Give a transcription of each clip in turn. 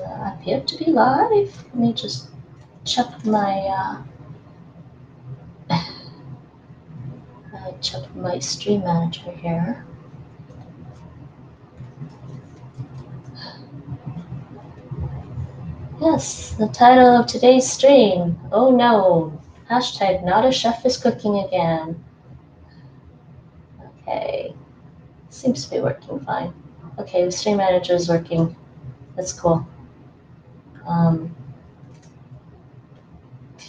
appear to be live. Let me just check my stream manager here. Yes, the title of today's stream. Oh no! Hashtag not a chef is cooking again. Okay, seems to be working fine. Okay, the stream manager is working. That's cool.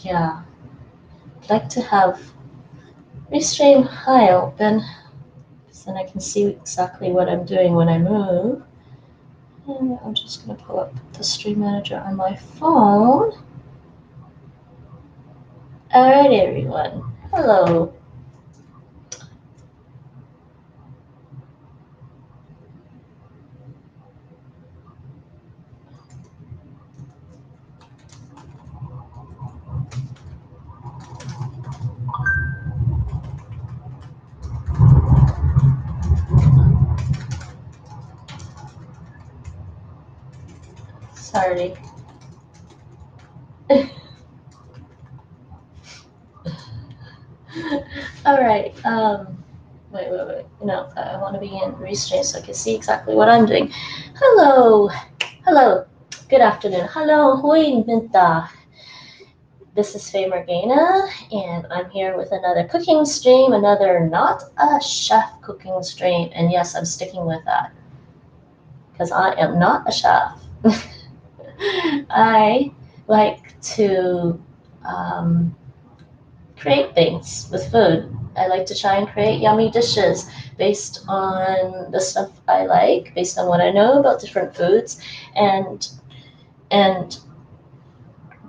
Yeah, I'd like to have Restream High open, so then I can see exactly what I'm doing when I move. And I'm just going to pull up the stream manager on my phone. Alright, everyone. Hello. Sorry. Alright, wait. No, I want to be in Restream so I can see exactly what I'm doing. Hello. Good afternoon. Hello, hui minta. This is Faye Morgana, and I'm here with another cooking stream, another not a chef cooking stream. And yes, I'm sticking with that, because I am not a chef. I like to create things with food. I like to try and create yummy dishes based on the stuff I like, based on what I know about different foods, and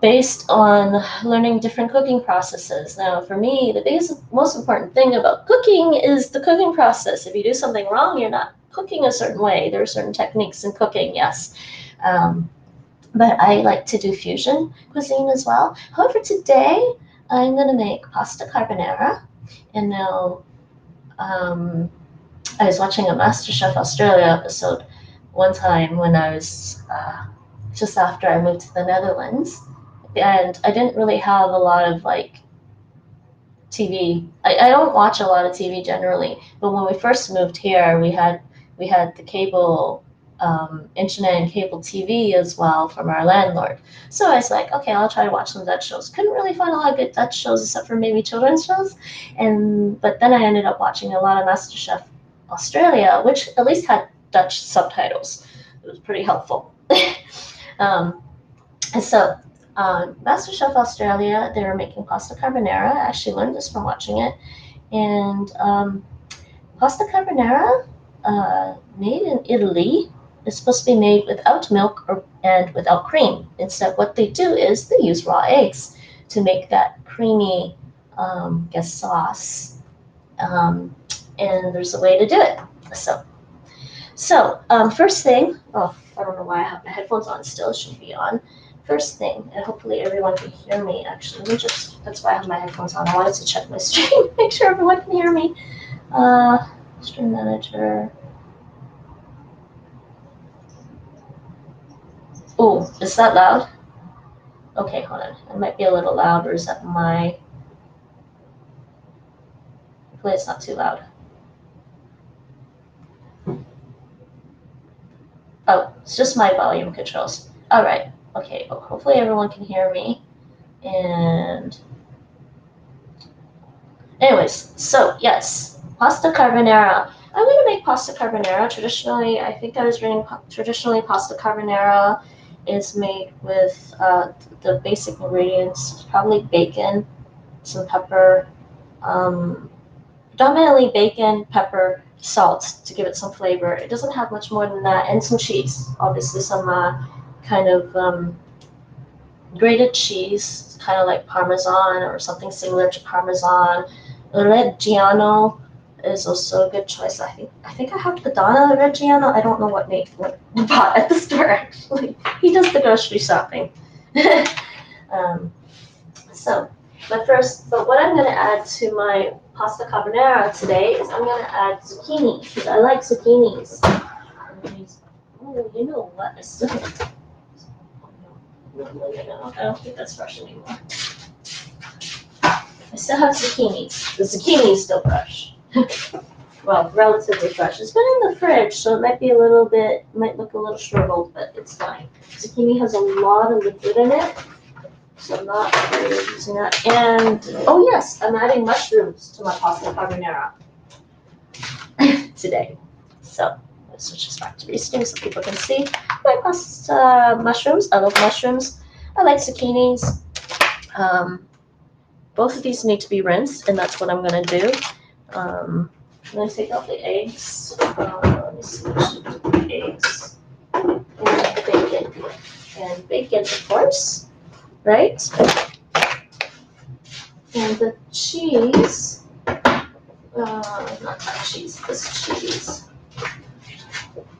based on learning different cooking processes. Now, for me, the most important thing about cooking is the cooking process. If you do something wrong, you're not cooking a certain way. There are certain techniques in cooking, yes. But I like to do fusion cuisine as well. However, today I'm going to make pasta carbonara. And now I was watching a MasterChef Australia episode one time when I was just after I moved to the Netherlands. And I didn't really have a lot of TV. I don't watch a lot of TV generally, but when we first moved here, we had the cable internet and cable TV as well from our landlord. So I was like, okay, I'll try to watch some Dutch shows. Couldn't really find a lot of good Dutch shows except for maybe children's shows. But then I ended up watching a lot of MasterChef Australia, which at least had Dutch subtitles. It was pretty helpful. And so MasterChef Australia, they were making pasta carbonara. I actually learned this from watching it. And pasta carbonara, made in Italy, is supposed to be made without milk and without cream. Instead, what they do is they use raw eggs to make that creamy, sauce. And there's a way to do it. So first thing, I don't know why I have my headphones on still, it should be on. First thing, and hopefully everyone can hear me actually. That's why I have my headphones on. I wanted to check my stream, make sure everyone can hear me. Stream manager. Oh, is that loud? Okay, hold on. It might be a little loud, or is that my... Hopefully it's not too loud. Oh, it's just my volume controls. All right. Okay, well, hopefully everyone can hear me. And anyways, so yes, pasta carbonara. I'm going to make pasta carbonara. Traditionally, I think I was reading, traditionally pasta carbonara is made with the basic ingredients, probably bacon, some pepper, predominantly bacon, pepper, salt to give it some flavor. It doesn't have much more than that, and some cheese. Obviously, some kind of grated cheese, kind of like Parmesan or something similar to Parmesan. Reggiano is also a good choice. I think I have the Donna Reggiano. I don't know what we bought at the store actually. He does the grocery shopping. But what I'm going to add to my pasta carbonara today is I'm going to add zucchini, because I like zucchinis. Oh, you know what? I still No. I don't think that's fresh anymore. I still have zucchini. The zucchini is still fresh. Well, relatively fresh. It's been in the fridge, so it might be might look a little shriveled, but it's fine. Zucchini has a lot of liquid in it, so I'm not afraid of using that. And, oh yes, I'm adding mushrooms to my pasta carbonara today. So, let's switch this back to resting so people can see. My pasta mushrooms, I love mushrooms. I like zucchinis. Both of these need to be rinsed, and that's what I'm going to do. I'm going to take out the eggs. Let me see the eggs. And the bacon. And bacon, of course, right? And the cheese. Not that cheese, this cheese.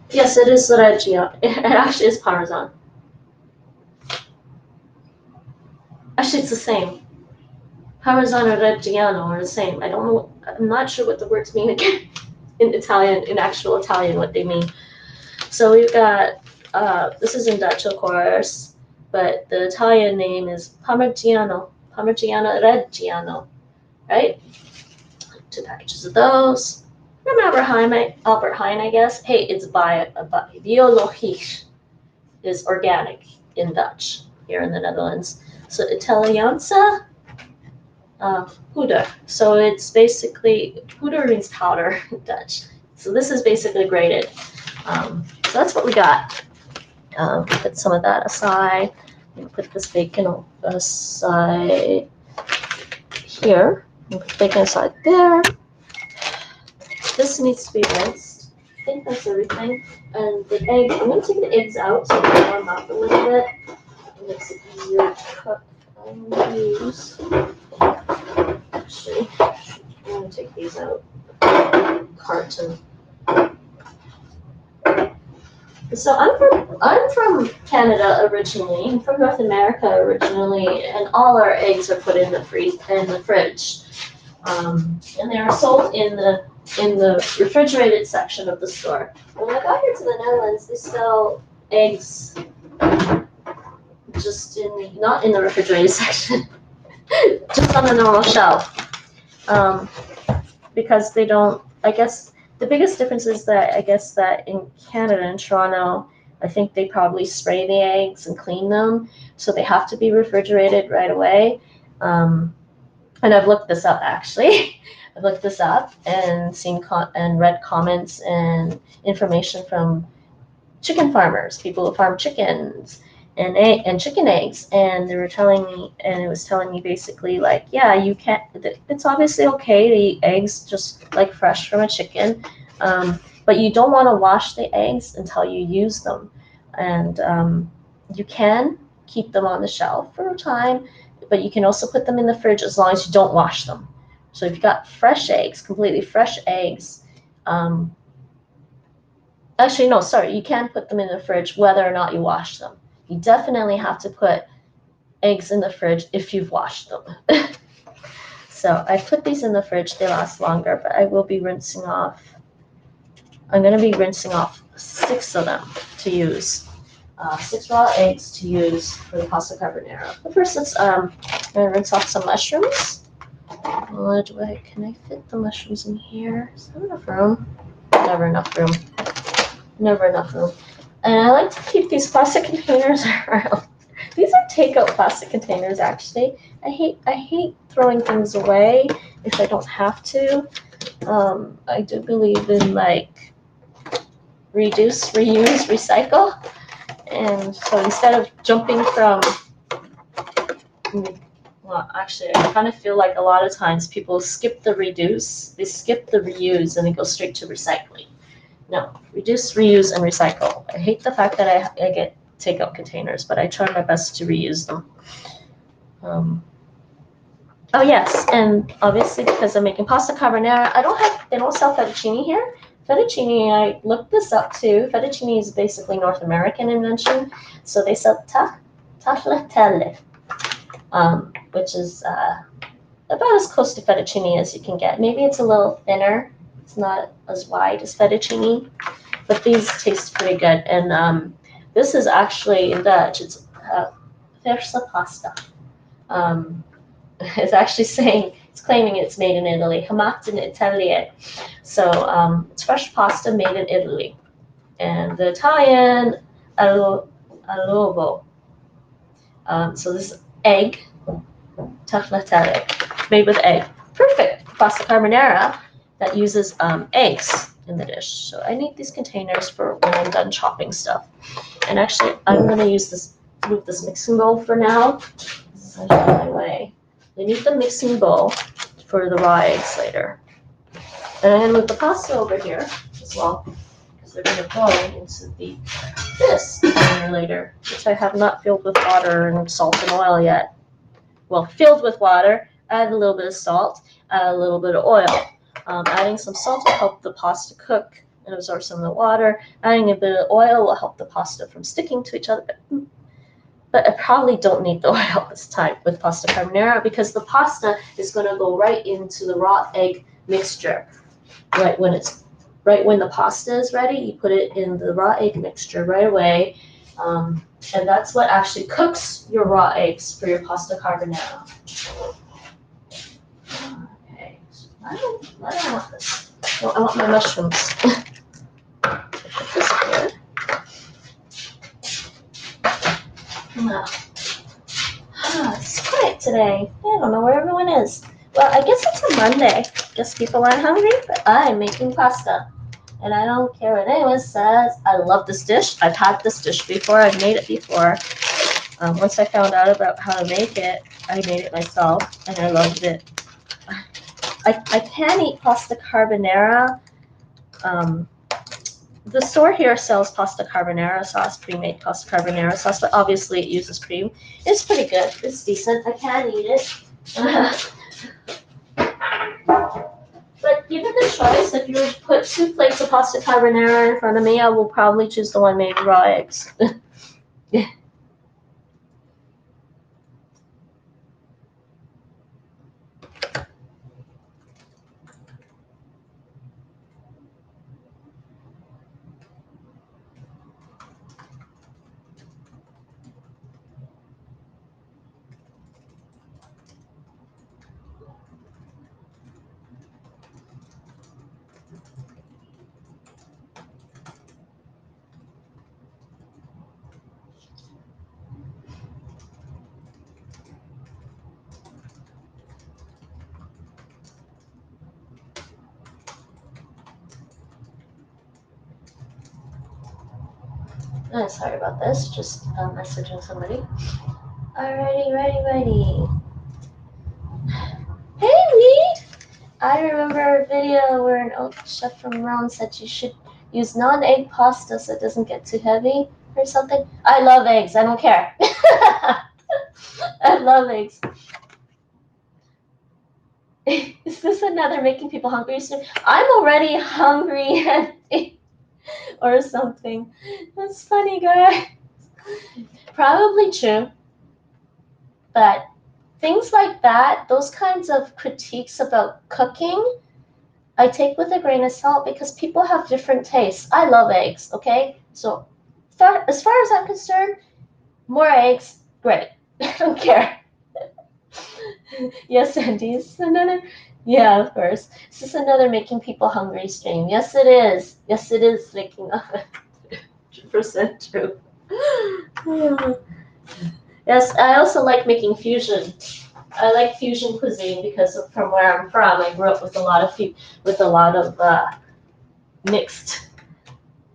Yes, it is Reggiano. It actually is Parmesan. Actually, it's the same. Parmesan or Reggiano are the same. I don't know. I'm not sure what the words mean again in Italian, in actual Italian, what they mean. So we've got, this is in Dutch, of course, but the Italian name is Parmigiano Reggiano, right? 2 packages of those. From Albert Heijn, I guess. Hey, it's biologisch, is organic in Dutch here in the Netherlands. So Italianza, poeder. So it's basically, poeder means powder in Dutch. So this is basically grated. So that's what we got. Put some of that aside. Put this bacon aside here. Put bacon aside there. This needs to be rinsed. I think that's everything. And the egg, I'm going to take the eggs out so they warm up a little bit. It makes it easier to cook. I'm going to use, actually, I'm going to take these out. Carton. So I'm from Canada originally. I'm from North America originally, and all our eggs are put in the fridge, and they are sold in the refrigerated section of the store. When I got here to the Netherlands, they sell eggs just not in the refrigerated section, just on the normal shelf, because they don't. I guess. The biggest difference is that I guess that in Canada, in Toronto, I think they probably spray the eggs and clean them, so they have to be refrigerated right away. And I've looked this up actually. I've looked this up and and read comments and information from chicken farmers, people who farm chickens and chicken eggs, and they were telling me, and it was telling me basically like, yeah, you can't. It's obviously okay to eat eggs just like fresh from a chicken, but you don't want to wash the eggs until you use them, and you can keep them on the shelf for a time, but you can also put them in the fridge as long as you don't wash them. So if you've got fresh eggs, completely fresh eggs. Actually, no, sorry, you can put them in the fridge whether or not you wash them. You definitely have to put eggs in the fridge if you've washed them. So I put these in the fridge, they last longer, but I will be rinsing off. I'm going to be rinsing off 6 of them to use. 6 raw eggs to use for the pasta carbonara. But first, I'm going to rinse off some mushrooms. Can I fit the mushrooms in here? Is there enough room? Never enough room. Never enough room. And I like to keep these plastic containers around. These are takeout plastic containers, actually. I hate throwing things away if I don't have to. I do believe in like reduce, reuse, recycle. And so instead of jumping from, well, actually, I kind of feel like a lot of times people skip the reduce, they skip the reuse, and they go straight to recycling. No, reduce, reuse, and recycle. I hate the fact that I get takeout containers, but I try my best to reuse them. Oh yes, and obviously because I'm making pasta carbonara, they don't sell fettuccine here. Fettuccine, I looked this up too. Fettuccine is basically North American invention, so they sell tagliatelle, which is about as close to fettuccine as you can get. Maybe it's a little thinner. It's not as wide as fettuccine, but these taste pretty good. And this is actually in Dutch. It's Versa pasta. It's actually saying, it's claiming it's made in Italy. Chiamato in Italia. So it's fresh pasta made in Italy. And the Italian, adobo. So this is egg, tagliatelle, made with egg. Perfect pasta carbonara that uses eggs in the dish. So I need these containers for when I'm done chopping stuff. And actually, I'm going to move this mixing bowl for now. This is out of my way. We need the mixing bowl for the raw eggs later. And I'm going to move the pasta over here as well, because they're going to go into this container later, which I have not filled with water and salt and oil yet. Well, filled with water, add a little bit of salt, add a little bit of oil. Adding some salt will help the pasta cook and absorb some of the water. Adding a bit of oil will help the pasta from sticking to each other. But I probably don't need the oil this time with pasta carbonara because the pasta is going to go right into the raw egg mixture. Right when the pasta is ready, you put it in the raw egg mixture right away. And that's what actually cooks your raw eggs for your pasta carbonara. Okay, so I don't want this. No, I want my mushrooms. Put this here. It's quiet today. I don't know where everyone is. Well, I guess it's a Monday. Guess people aren't hungry, but I'm making pasta. And I don't care what anyone says. I love this dish. I've had this dish before. I've made it before. Once I found out about how to make it, I made it myself, and I loved it. I can eat pasta carbonara. The store here sells pasta carbonara sauce, pre-made pasta carbonara sauce, but obviously it uses cream. It's pretty good. It's decent. I can eat it. But given the choice, if you were to put 2 plates of pasta carbonara in front of me, I will probably choose the one made with raw eggs. Sorry about this, just messaging somebody. Alrighty. Hey, Lee! I remember a video where an chef from Rome said you should use non-egg pasta so it doesn't get too heavy or something. I love eggs, I don't care. I love eggs. Is this another making people hungry? I'm already hungry or something. That's funny, guys. Probably true. But things like that, those kinds of critiques about cooking, I take with a grain of salt because people have different tastes. I love eggs, okay? So as far as I'm concerned, more eggs, great. I don't care. Yes, Andy, is another. Yeah, of course. This is another making people hungry stream. Yes, it is. Yes, it is making 100% true. Yes, I also like making fusion. I like fusion cuisine because from where I'm from, I grew up with a lot of mixed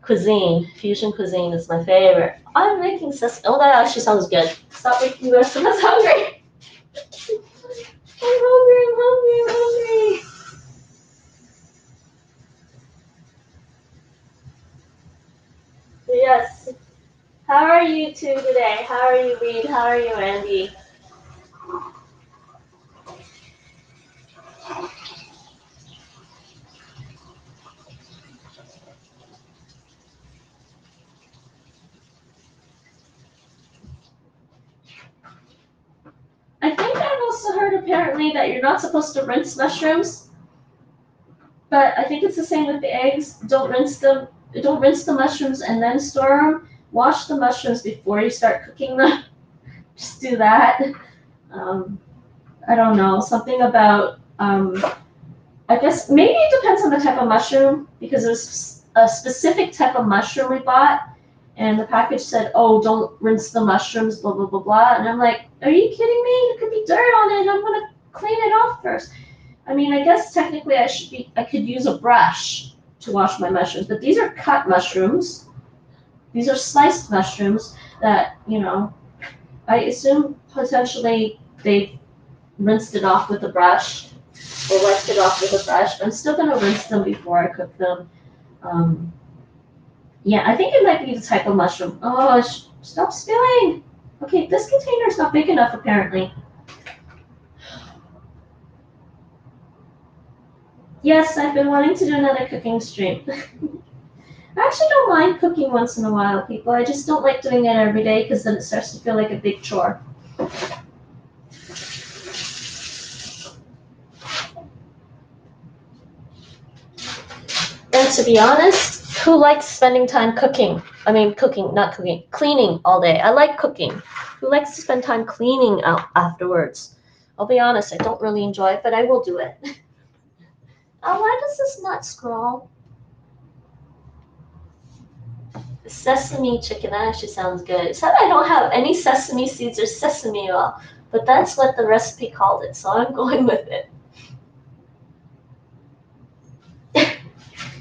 cuisine. Fusion cuisine is my favorite. I'm making sesame. Oh, that actually sounds good. Stop making the rest of us hungry. I'm hungry. Yes. How are you two today? How are you, Reed? How are you, Andy? I think I've also heard apparently that you're not supposed to rinse mushrooms, but I think it's the same with the eggs. Don't rinse them. Don't rinse the mushrooms and then store them. Wash the mushrooms before you start cooking them. just do that. I don't know, something about, I guess maybe it depends on the type of mushroom, because it was a specific type of mushroom we bought, and the package said, oh, don't rinse the mushrooms, blah, blah, blah, blah. And I'm like, are you kidding me? There could be dirt on it. I'm going to clean it off first. I mean, I guess technically I could use a brush to wash my mushrooms, but these are cut mushrooms. These are sliced mushrooms that, you know, I assume potentially they rinsed it off with a brush or wiped it off with a brush. I'm still going to rinse them before I cook them. Yeah, I think it might be the type of mushroom. Oh, stop spilling. Okay, this container's not big enough apparently. Yes, I've been wanting to do another cooking stream. I actually don't mind cooking once in a while, people. I just don't like doing it every day because then it starts to feel like a big chore. And to be honest, who likes spending time cooking? I mean, cooking, not cooking, cleaning all day. I like cooking. Who likes to spend time cleaning out afterwards? I'll be honest, I don't really enjoy it, but I will do it. Oh, why does this not scroll? Sesame chicken, that actually sounds good. Except I don't have any sesame seeds or sesame oil, but that's what the recipe called it, so I'm going with it.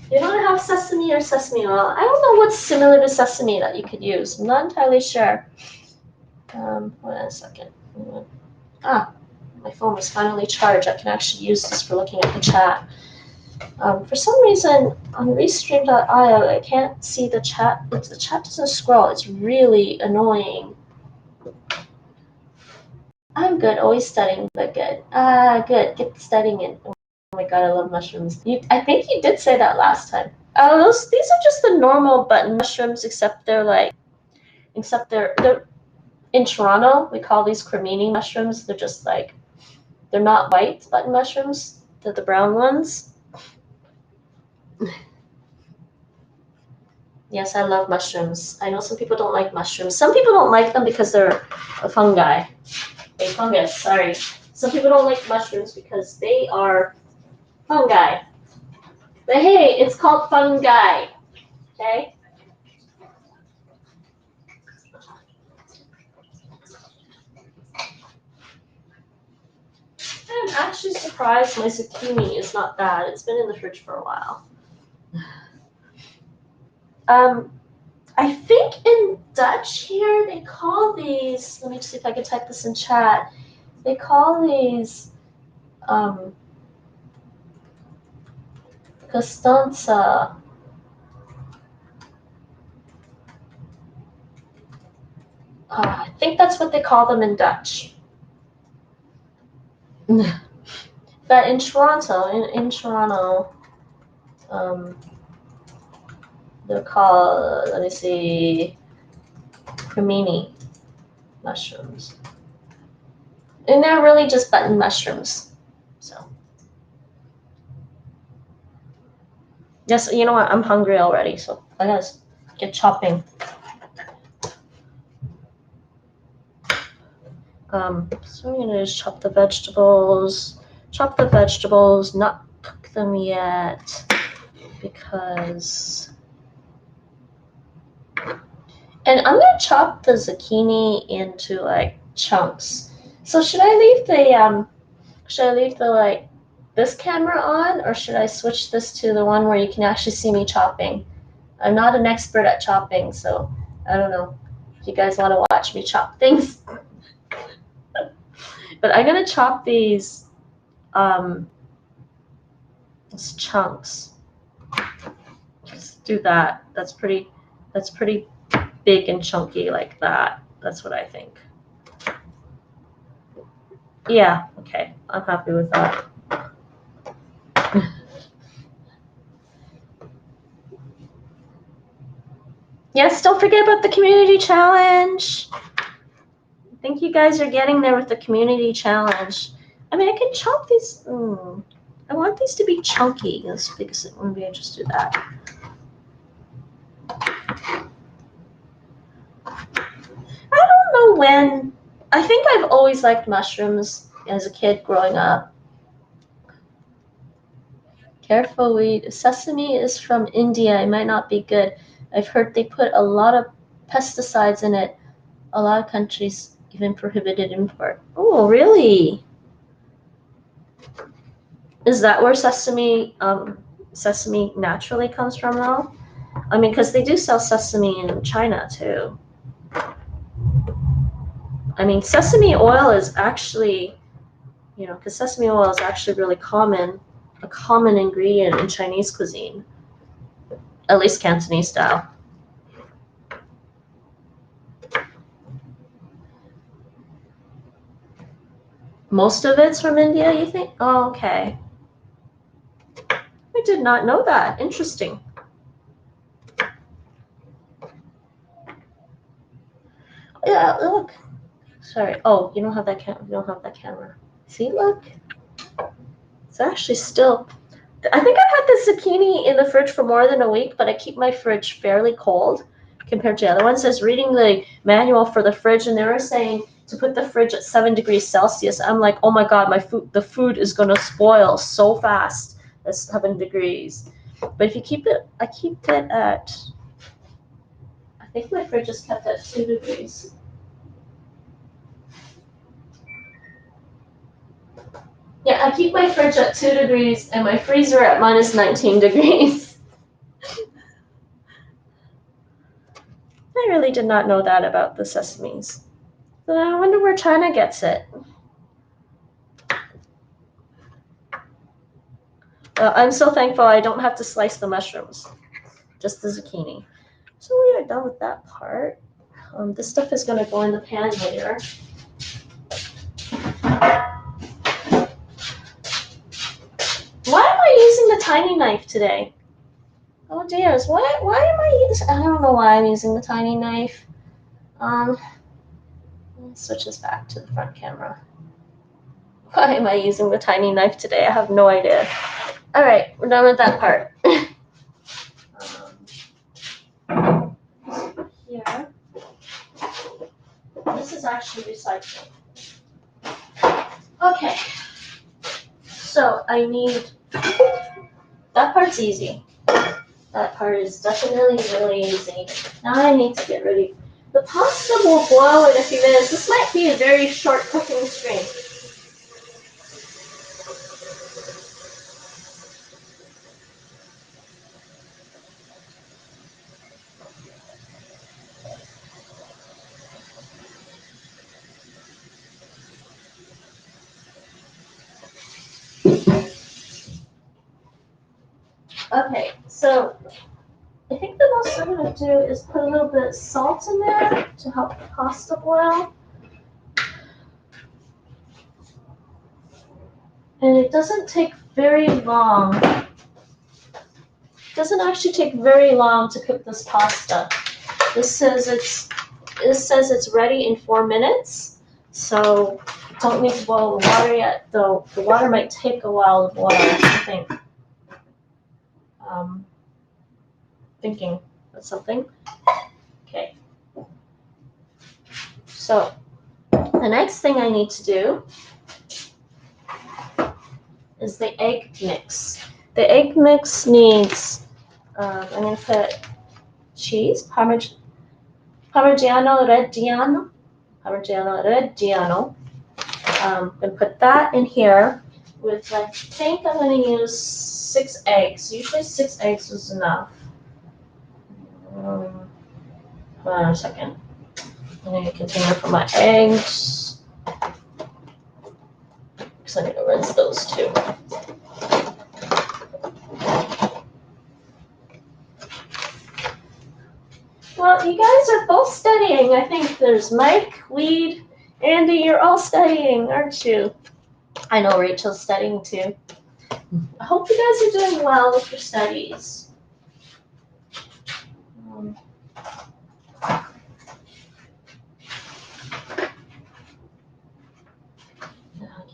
You don't have sesame or sesame oil. I don't know what's similar to sesame that you could use. I'm not entirely sure. Hold on a second. Ah, my phone was finally charged. I can actually use this for looking at the chat. For some reason, on restream.io, I can't see the chat. The chat doesn't scroll. It's really annoying. I'm good, always studying, but good. Good, get studying in. Oh my god, I love mushrooms. I think you did say that last time. Oh, these are just the normal button mushrooms, except they're in Toronto, we call these cremini mushrooms. They're just like, they're not white button mushrooms. They're the brown ones. Yes, I love mushrooms. I know some people don't like mushrooms. Some people don't like them because they're a fungi. A fungus, sorry. Some people don't like mushrooms because they are fungi. But hey, it's called fungi, okay? I'm actually surprised my zucchini is not bad. It's been in the fridge for a while. I think in Dutch here, they call these, let me see if I can type this in chat. They call these Costanza. I think that's what they call them in Dutch. But in Toronto, in Toronto, they're called, let me see, cremini mushrooms. And they're really just button mushrooms. So, yes, you know what? I'm hungry already, so I gotta get chopping. So I'm gonna just chop the vegetables, not cook them yet, because, and I'm gonna chop the zucchini into like chunks. So should I leave the like this camera on, or should I switch this to the one where you can actually see me chopping? I'm not an expert at chopping, so I don't know if you guys want to watch me chop things. But I'm gonna chop these chunks. Just do that. That's pretty big and chunky like that. That's what I think. Yeah, okay. I'm happy with that. Yes, don't forget about the community challenge. I think you guys are getting there with the community challenge. I mean, I can chop these. I want these to be chunky. Because maybe I just do that. I don't know when I think I've always liked mushrooms as a kid growing up. Careful, weed. Sesame is from India. It might not be good. I've heard they put a lot of pesticides in it. A lot of countries even prohibited import. Oh, really? Is that where sesame naturally comes from, though? I mean, because they do sell sesame in China too. I mean, sesame oil is actually, because sesame oil is actually really a common ingredient in Chinese cuisine, at least Cantonese style. Most of it's from India, you think? Oh, okay. I did not know that. Interesting. Yeah, look. Sorry. Oh, you don't have that You don't have that camera. See, look. It's actually still. I think I've had the zucchini in the fridge for more than a week, but I keep my fridge fairly cold compared to the other ones. I was reading the manual for the fridge, and they were saying to put the fridge at 7 degrees Celsius. I'm like, oh my god, the food is gonna spoil so fast at 7 degrees. But if you keep it, I think my fridge is kept at 2 degrees. Yeah, I keep my fridge at 2 degrees and my freezer at minus 19 degrees. I really did not know that about the sesames. But I wonder where China gets it. I'm so thankful I don't have to slice the mushrooms, just the zucchini. So we are done with that part. This stuff is going to go in the pan later. Why am I using the tiny knife today? Oh dear, why am I using, I don't know why I'm using the tiny knife. Let's switch this back to the front camera. Why am I using the tiny knife today? I have no idea. All right, we're done with that part. Here. This is actually recycling. Okay. So I need, that part's easy. That part is definitely really easy. Now I need to get ready. The pasta will boil in a few minutes. This might be a very short cooking stream. Okay, so I think the most I'm going to do is put a little bit of salt in there to help the pasta boil. And it doesn't take very long. It doesn't actually take very long to cook this pasta. This says it's ready in 4 minutes. So don't need to boil the water yet, though the water might take a while to boil, I think. Thinking of something. Okay. So the next thing I need to do is the egg mix. The egg mix needs, I'm going to put cheese, Parmigiano Reggiano. And put that in here with, I think I'm going to use 6 eggs. Usually 6 eggs is enough. Hold on a second. I need a container for my eggs. Because I need to rinse those too. Well, you guys are both studying. I think there's Mike, Weed, Andy, you're all studying, aren't you? I know Rachel's studying too. I hope you guys are doing well with your studies. I'll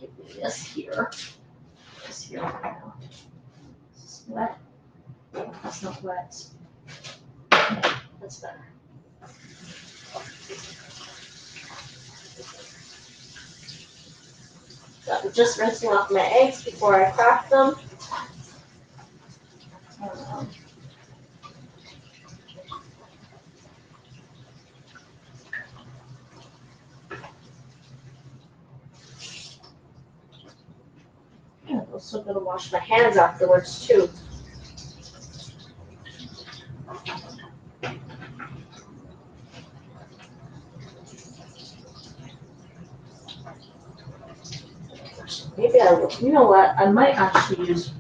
give you this here. This here for now. Is this wet? That's not wet. Okay, that's better. So I'm just rinsing off my eggs before I crack them. I'm also going to wash my hands afterwards too. Maybe I will. You know what? I might actually use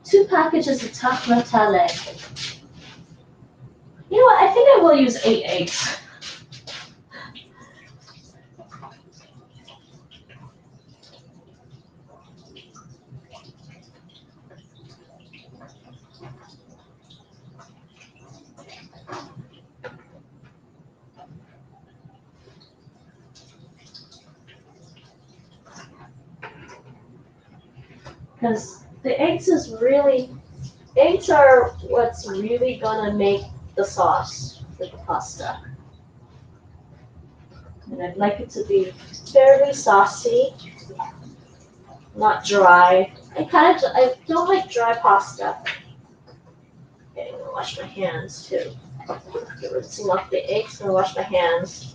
2 packages of tagliatelle. You know what? I think I will use 8 eggs. Because the eggs are what's really gonna make the sauce for the pasta. And I'd like it to be fairly saucy, not dry. I don't like dry pasta. Okay, I'm gonna wash my hands too. Okay, rinsing off the eggs, I'm gonna wash my hands.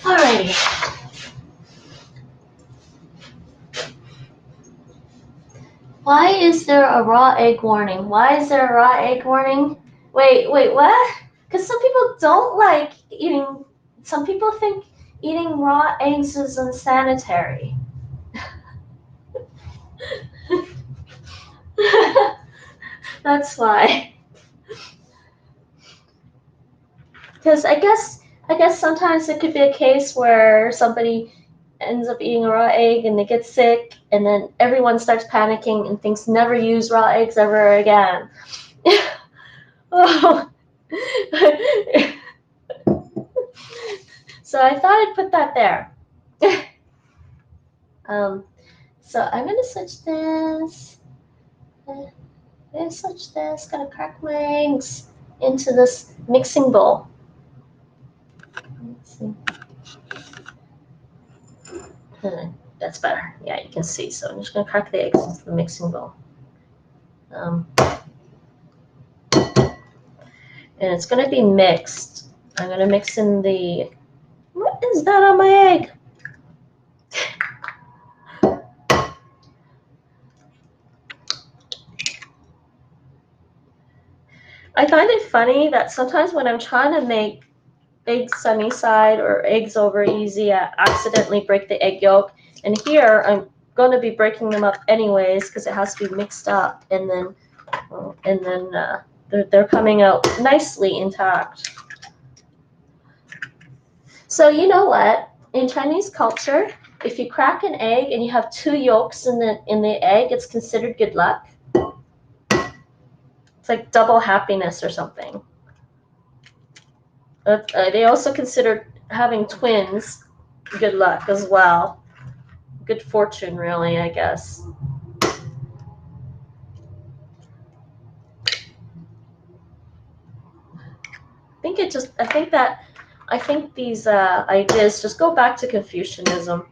Alrighty. Why is there a raw egg warning? Why is there a raw egg warning? Wait, what? Because some people don't like eating, some people think eating raw eggs is unsanitary. That's why. Because I guess sometimes it could be a case where somebody ends up eating a raw egg and they get sick, and then everyone starts panicking and thinks never use raw eggs ever again. Oh. So I thought I'd put that there. So I'm gonna switch this. Gonna crack my eggs into this mixing bowl. Let's see. That's better. Yeah, you can see. So I'm just gonna crack the eggs into the mixing bowl. And it's gonna be mixed. I'm gonna mix in the. What is that on my egg? I find it funny that sometimes when I'm trying to make eggs sunny side or eggs over easy, I accidentally break the egg yolk. And here I'm going to be breaking them up anyways because it has to be mixed up, and then they're coming out nicely intact. So you know what? In Chinese culture, if you crack an egg and you have 2 yolks in the egg, it's considered good luck. It's like double happiness or something. They also consider having twins good luck as well. Good fortune, really, I guess. I think these ideas just go back to Confucianism.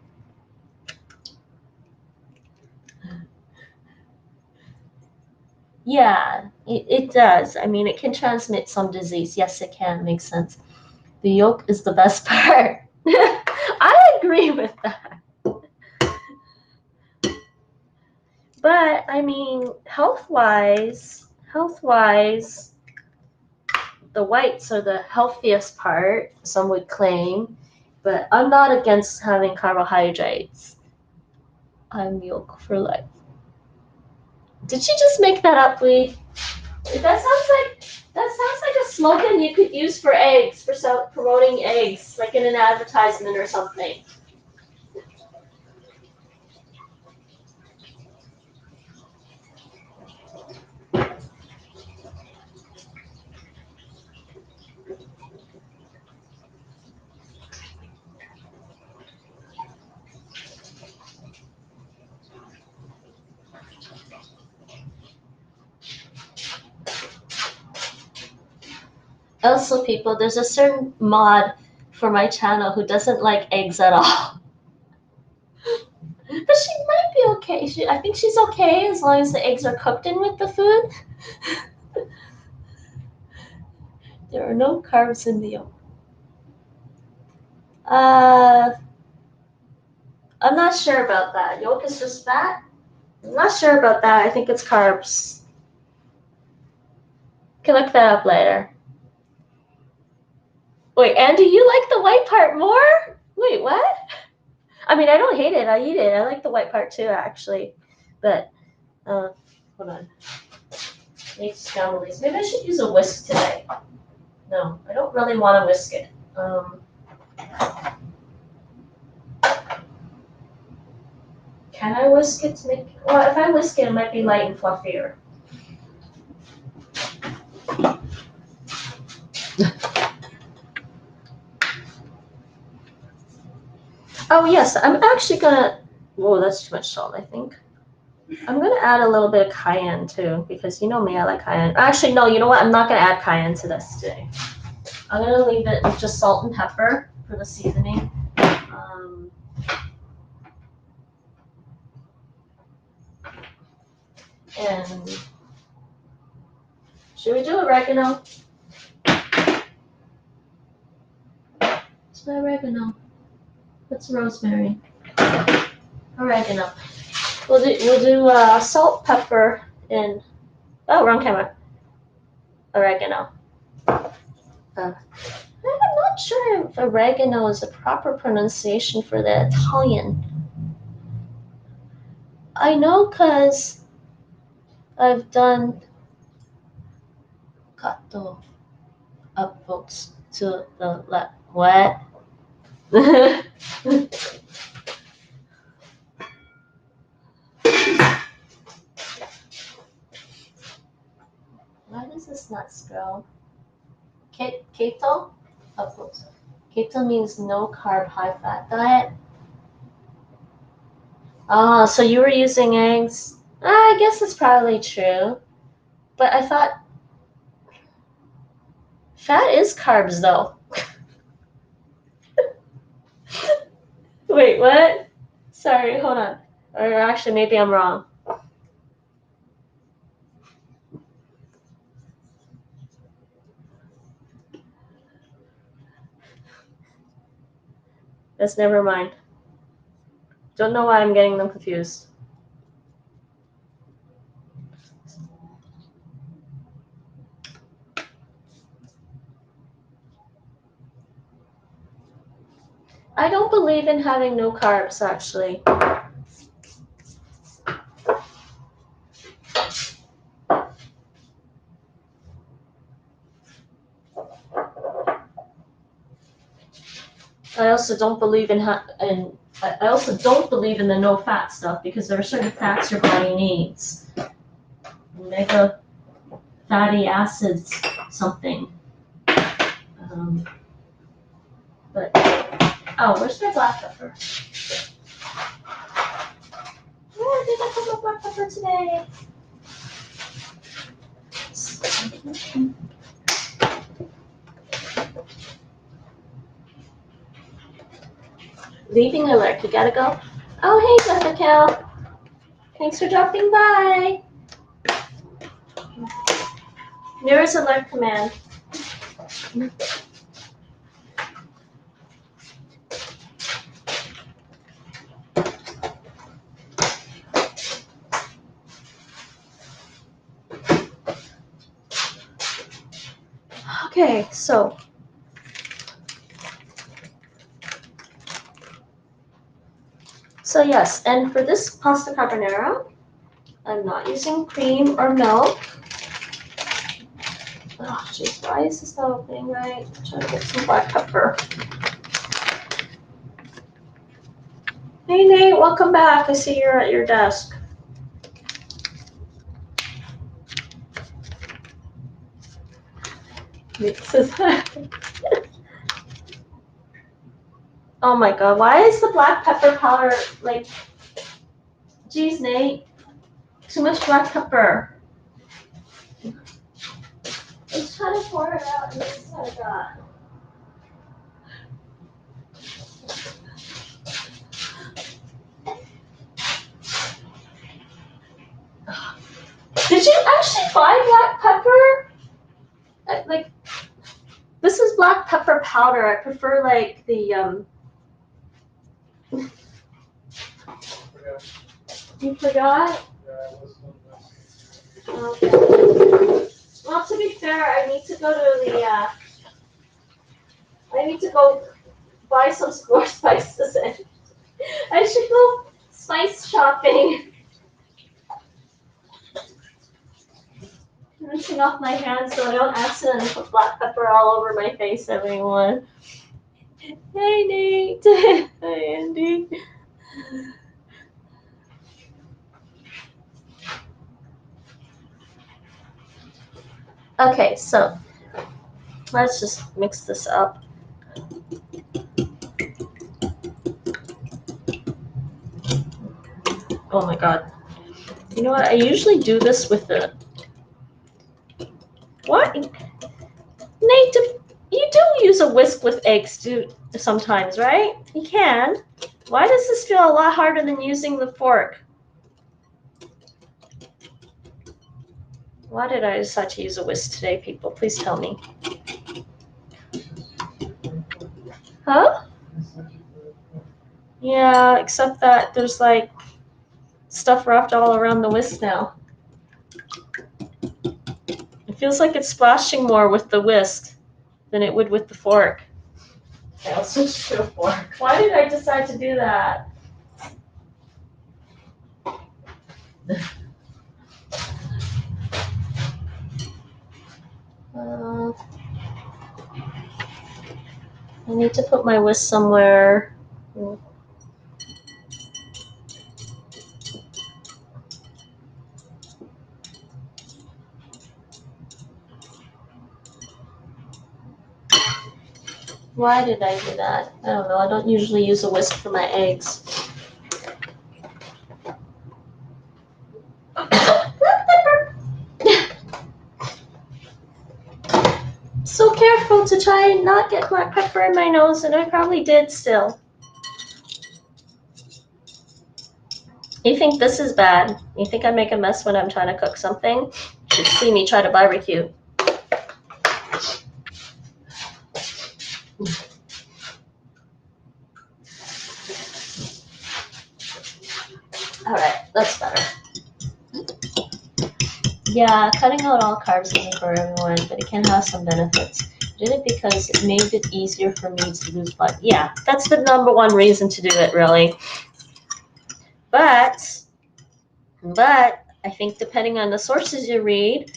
Yeah, it does. I mean, it can transmit some disease. Yes, it can. Makes sense. The yolk is the best part. I agree with that. But I mean, health-wise, the whites are the healthiest part, some would claim. But I'm not against having carbohydrates. I'm yolk for life. Did she just make that up, Lee? That sounds like a slogan you could use for eggs, for promoting eggs, like in an advertisement or something. Also, people, there's a certain mod for my channel who doesn't like eggs at all. But she might be okay. I think she's okay as long as the eggs are cooked in with the food. There are no carbs in the yolk. I'm not sure about that. Yolk is just fat? I'm not sure about that. I think it's carbs. Can look that up later. Wait, Andy, you like the white part more? Wait, what? I mean, I don't hate it. I eat it. I like the white part too, actually. But, hold on. I need to scramble these. Maybe I should use a whisk today. No, I don't really want to whisk it. Can I whisk it to make? Well, if I whisk it, it might be light and fluffier. Oh yes, I'm actually gonna. Whoa, that's too much salt, I think. I'm gonna add a little bit of cayenne too, because you know me, I like cayenne. Actually, no, you know what? I'm not gonna add cayenne to this today. I'm gonna leave it with just salt and pepper for the seasoning. And should we do oregano? What's my oregano? What's rosemary? Oregano. We'll do salt, pepper, and wrong camera. Oregano. I'm not sure if oregano is a proper pronunciation for the Italian. I know because I've done cotto upvotes to the left. What? Why does this not scroll? Keto? Upvotes. Keto means no carb, high fat diet. Oh, so you were using eggs? I guess it's probably true. But I thought fat is carbs though. Wait, what? Sorry, hold on. Or actually, maybe I'm wrong. Let's never mind. Don't know why I'm getting them confused. I don't believe in having no carbs, actually. I also don't believe in I also don't believe in the no fat stuff because there are certain fats your body needs. Omega fatty acids, something. But where's my black pepper? Where did I put my black pepper today? Leaving alert. You gotta go. Oh, hey, Jessica. Thanks for dropping by. Mirrors alert command. Okay, so yes, and for this pasta carbonara, I'm not using cream or milk. Oh, jeez, why is this not opening right? I'm trying to get some black pepper. Hey, Nate, welcome back. I see you're at your desk. Oh my god, why is the black pepper powder like, geez, Nate, too much black pepper. Let's kind of pour it out and this is what I got. Did you actually buy black pepper? Like, this is black pepper powder. I prefer like the You forgot? Okay. Well, to be fair, I need to go to the I need to go buy some more spices. I should go spice shopping. Rinsing off my hands so I don't accidentally put black pepper all over my face, everyone. Hey, Nate. Hey, Andy. Okay, so let's just mix this up. Oh my god. You know what? I usually do this with the... What? Nate, you do use a whisk with eggs sometimes, right? You can. Why does this feel a lot harder than using the fork? Why did I decide to use a whisk today, people? Please tell me. Huh? Yeah, except that there's like stuff wrapped all around the whisk now. It feels like it's splashing more with the whisk than it would with the fork. Okay, I'll switch to a fork. Why did I decide to do that? I need to put my whisk somewhere. Why did I do that? I don't know. I don't usually use a whisk for my eggs. So careful to try and not get black pepper in my nose, and I probably did still. You think this is bad? You think I make a mess when I'm trying to cook something? You should see me try to barbecue. All right, that's better. Yeah, cutting out all carbs isn't for everyone, but it can have some benefits. I did it because it made it easier for me to lose blood. Yeah, that's the number one reason to do it, really. But I think depending on the sources you read,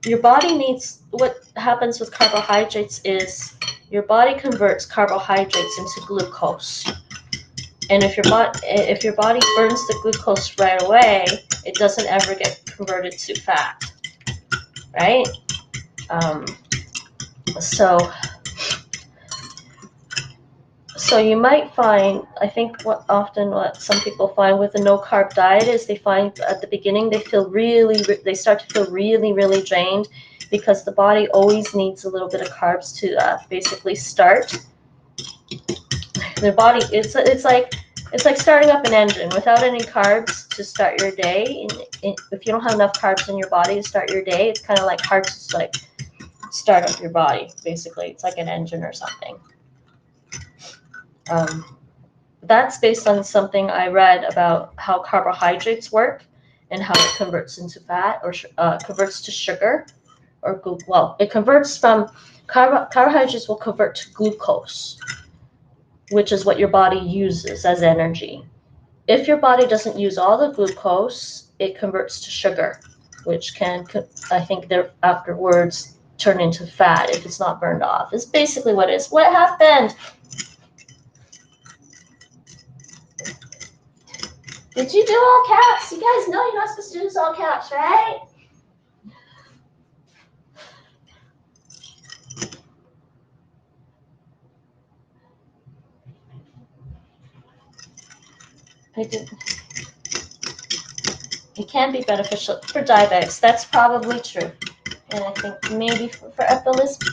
your body needs, what happens with carbohydrates is your body converts carbohydrates into glucose. And if your body burns the glucose right away, it doesn't ever get converted to fat, right? So you might find, I think what some people find with a no carb diet is they find at the beginning they start to feel really, really drained because the body always needs a little bit of carbs to basically start. The body, it's like starting up an engine without any carbs to start your day. And if you don't have enough carbs in your body to start your day, it's kind of like hard to like start up your body. Basically, it's like an engine or something. That's based on something I read about how carbohydrates work and how it converts into fat or converts to sugar, or it converts from carbohydrates will convert to glucose, which is what your body uses as energy. If your body doesn't use all the glucose, it converts to sugar, which can, I think, afterwards turn into fat if it's not burned off. It's basically what it is. What happened? Did you do all caps? You guys know you're not supposed to do this all caps, right? I did. It can be beneficial for diabetics. That's probably true. And I think maybe for epilepsy,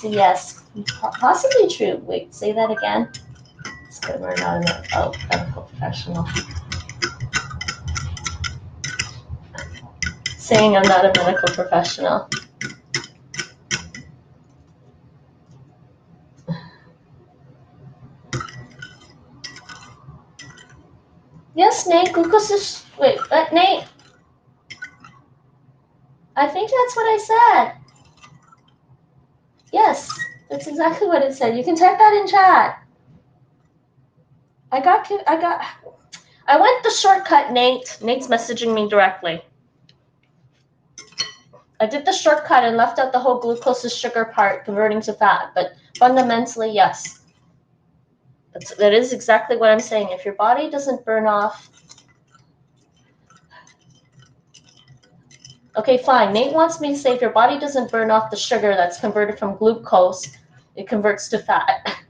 yes, possibly true. Wait, say that again. It's good. We're not a medical professional. Saying I'm not a medical professional. Yes, Nate. Glucose is. Wait, Nate. I think that's what I said. Yes, that's exactly what it said. You can type that in chat. I went the shortcut, Nate. Nate's messaging me directly. I did the shortcut and left out the whole glucose is sugar part, converting to fat. But fundamentally, yes. That is exactly what I'm saying. If your body doesn't burn off. Okay, fine. Nate wants me to say if your body doesn't burn off the sugar that's converted from glucose, it converts to fat.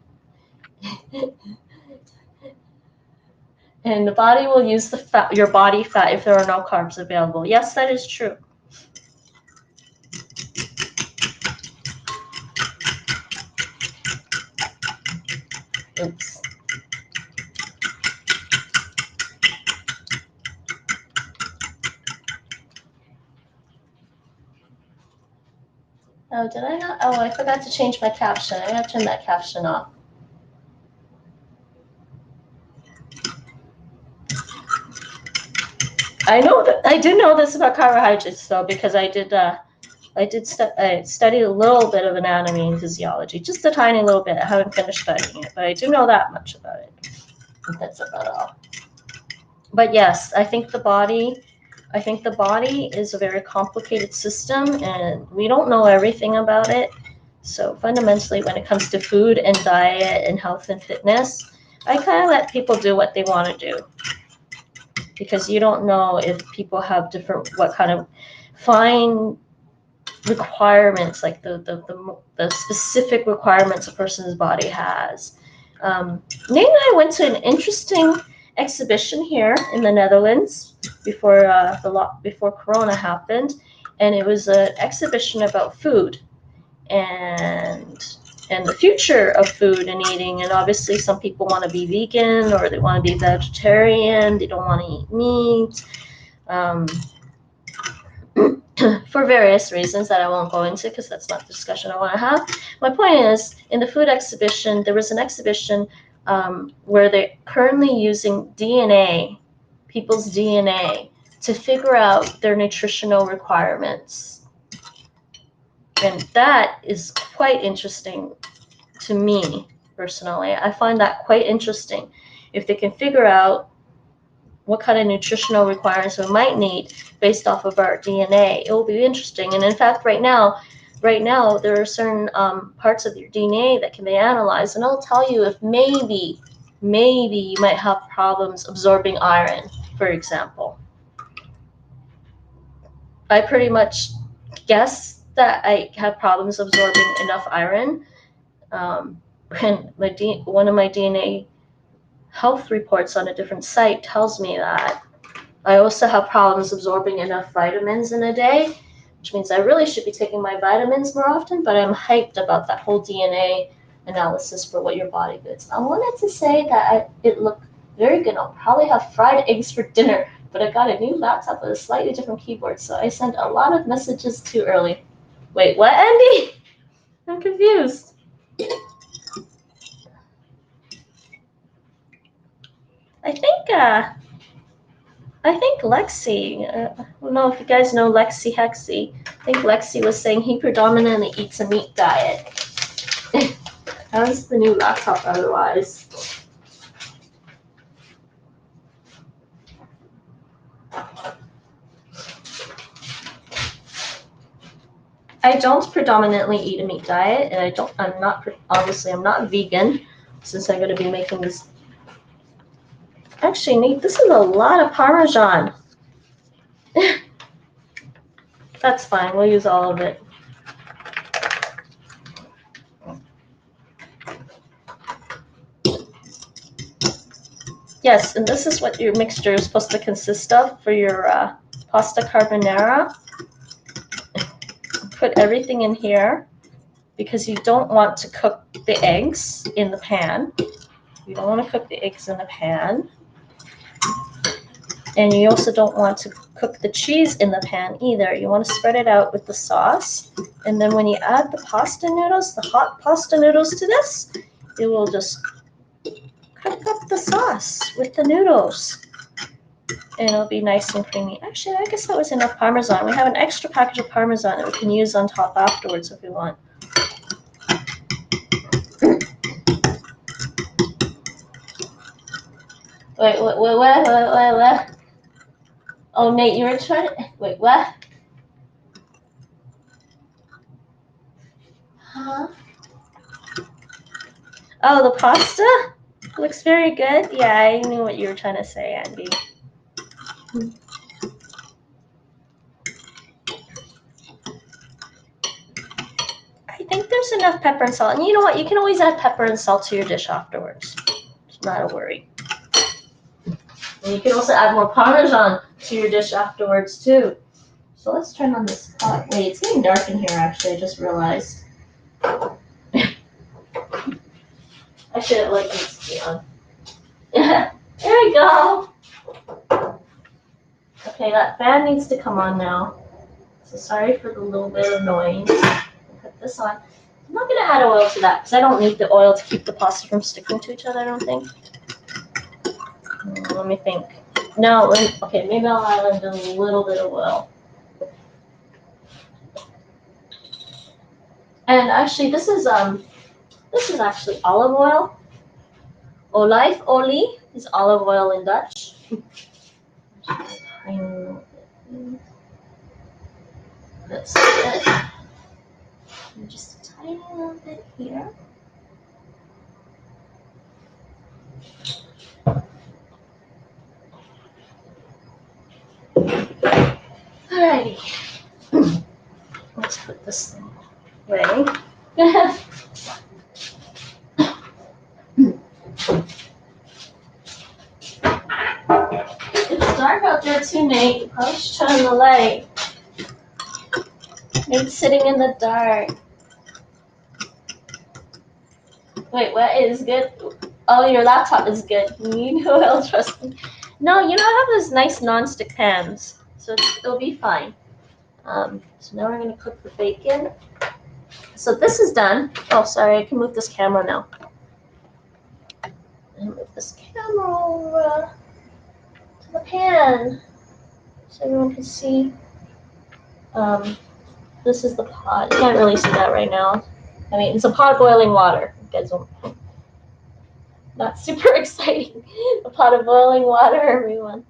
And the body will use the fat, your body fat, if there are no carbs available. Yes, that is true. Oops. Oh, did I not? Oh, I forgot to change my caption. I gotta turn that caption off. I do know this about carbohydrates though, because I studied a little bit of anatomy and physiology, just a tiny little bit. I haven't finished studying it, but I do know that much about it. That's about all. But yes, I think the body is a very complicated system, and we don't know everything about it. So fundamentally, when it comes to food and diet and health and fitness, I kind of let people do what they want to do, because you don't know if people have what kind of fine requirements, like the specific requirements a person's body has. Nate and I went to an interesting exhibition here in the Netherlands before Corona happened, and it was an exhibition about food and the future of food and eating. And obviously, some people want to be vegan or they want to be vegetarian. They don't want to eat meat. For various reasons that I won't go into, because that's not the discussion I want to have. My point is, in the food exhibition, there was an exhibition where they're currently using DNA, people's DNA, to figure out their nutritional requirements. And that is quite interesting to me, personally. I find that quite interesting. If they can figure out what kind of nutritional requirements we might need based off of our DNA, it will be interesting. And in fact, right now, there are certain parts of your DNA that can be analyzed, and I'll tell you if maybe you might have problems absorbing iron, for example. I pretty much guess that I have problems absorbing enough iron. And one of my DNA health reports on a different site tells me that. I also have problems absorbing enough vitamins in a day, which means I really should be taking my vitamins more often, but I'm hyped about that whole DNA analysis for what your body needs. I wanted to say that it looked very good. I'll probably have fried eggs for dinner, but I got a new laptop with a slightly different keyboard, so I sent a lot of messages too early. Wait, what, Andy? I'm confused. I think Lexi, I don't know if you guys know Lexi Hexi. I think Lexi was saying he predominantly eats a meat diet. How's the new laptop otherwise? I don't predominantly eat a meat diet, and I'm not vegan, since I'm going to be making this. Actually, Nate, this is a lot of Parmesan. That's fine, we'll use all of it. Yes, and this is what your mixture is supposed to consist of for your pasta carbonara. Put everything in here because you don't want to cook the eggs in the pan. You don't want to cook the eggs in the pan. And you also don't want to cook the cheese in the pan either. You want to spread it out with the sauce. And then when you add the pasta noodles, the hot pasta noodles to this, it will just cook up the sauce with the noodles. And it'll be nice and creamy. Actually, I guess that was enough Parmesan. We have an extra package of Parmesan that we can use on top afterwards if we want. Wait. Oh, Nate, you were trying to. Wait, what? Huh? Oh, the pasta? Looks very good. Yeah, I knew what you were trying to say, Andy. I think there's enough pepper and salt. And you know what? You can always add pepper and salt to your dish afterwards. It's not a worry. And you can also add more Parmesan to your dish afterwards, too. So let's turn on this pot. Wait, it's getting dark in here, actually. I just realized. I should have let this be on. There we go. Okay, that fan needs to come on now. So sorry for the little bit of noise. Put this on. I'm not going to add oil to that because I don't need the oil to keep the pasta from sticking to each other, I don't think. Let me think. No, okay, maybe I'll add a little bit of oil. And actually, this is actually olive oil. Olijfolie is olive oil in Dutch. That's it. And just a tiny little bit here. Alrighty. Let's put this thing away. It's dark out there too, Nate. You probably should turn on the light. Nate's sitting in the dark. Wait, what is good? Oh, your laptop is good. You know I'll trust me. No, you know I have those nice non-stick pans, so it'll be fine. So now we're gonna cook the bacon. So this is done. Oh, sorry, I can move this camera now. And move this camera over to the pan so everyone can see. This is the pot. You can't really see that right now. I mean, it's a pot of boiling water. You guys don't. Not super exciting. A pot of boiling water, everyone.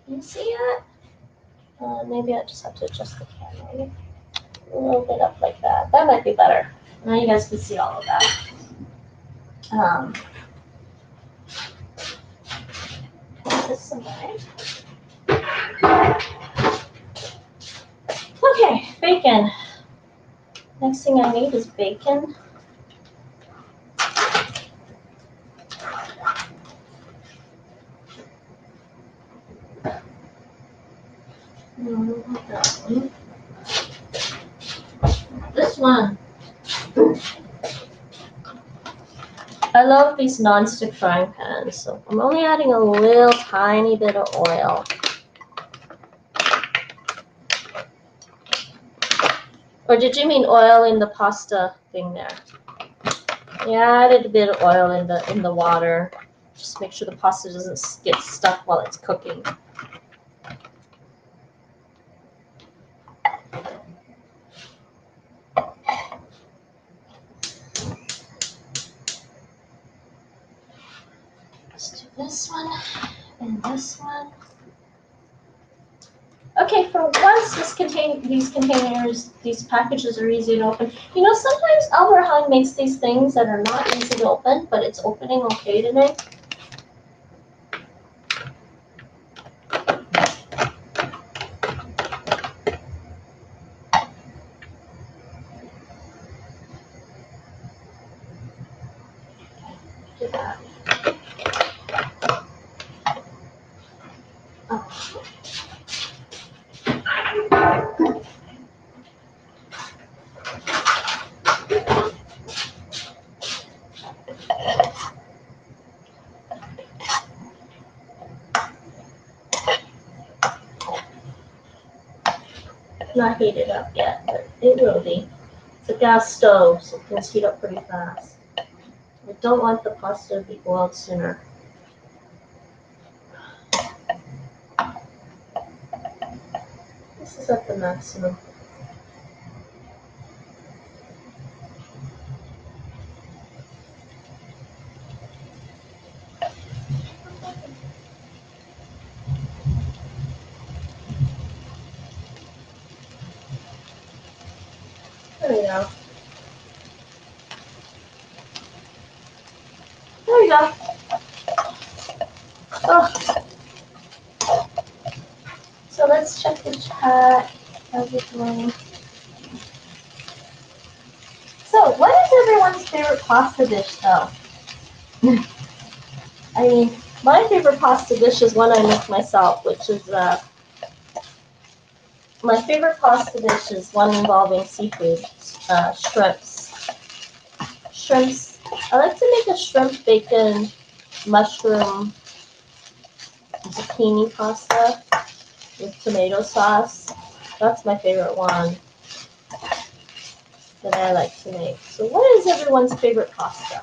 Can you see it? Maybe I just have to adjust the camera a little bit up like that. That might be better. Now you guys can see all of that. Put this away. Okay, bacon. Next thing I need is bacon. This one. I love these non-stick frying pans, so I'm only adding a little tiny bit of oil. Or did you mean oil in the pasta thing there? Yeah, I added a bit of oil in the water. Just make sure the pasta doesn't get stuck while it's cooking. Let's do this one and this one. Okay, for once these packages are easy to open. You know, sometimes Albert Heijn makes these things that are not easy to open, but it's opening okay today. Do that. not heated up yet, but it will be. It's a gas stove, so it can heat up pretty fast. I don't want the pasta to be boiled sooner. This is at the maximum. There we go. There we go. Oh. So let's check the chat. How's it going? So, what is everyone's favorite pasta dish, though? I mean, my favorite pasta dish is one I make myself, which is my favorite pasta dish is one involving seafood, shrimps. Shrimps. I like to make a shrimp, bacon, mushroom, zucchini pasta with tomato sauce. That's my favorite one that I like to make. So what is everyone's favorite pasta?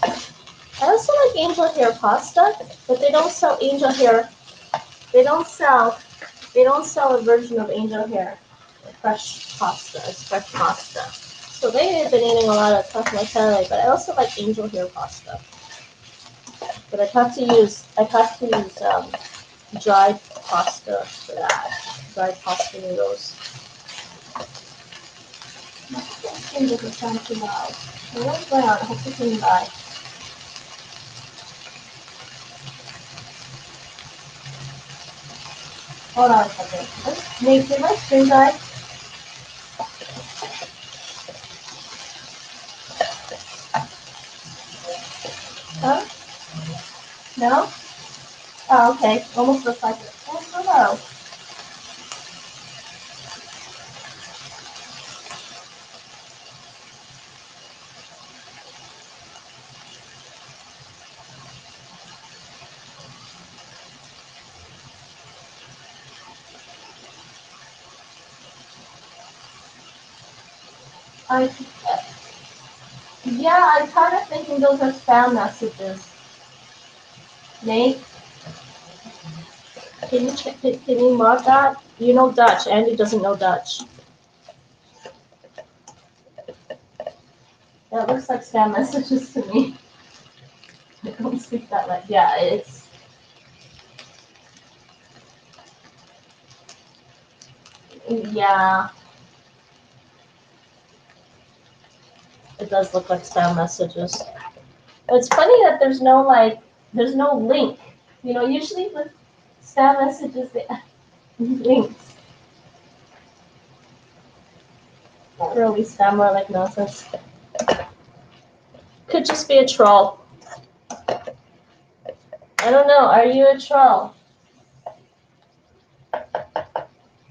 I also like angel hair pasta, but they don't sell angel hair. They don't sell a version of angel hair, fresh pasta, as fresh pasta. So they have been eating a lot of tagliatelle, but I also like angel hair pasta. But I have to use dried pasta for that. Dried pasta noodles. This doesn't sound too loud. What's going on? I hope you can buy. Hold on a second. Nate, did my screen die? Huh? No? Oh, okay. Almost looks like it. Oh, hello. Yeah, I'm kind of thinking those are spam messages. Nate, can you mark that? You know Dutch. Andy doesn't know Dutch. That looks like spam messages to me. I don't speak that like. Yeah, it's. Yeah, it does look like spam messages. It's funny that there's no link. You know, usually with spam messages, they have links. Really spammer like nonsense. Could just be a troll. I don't know. Are you a troll?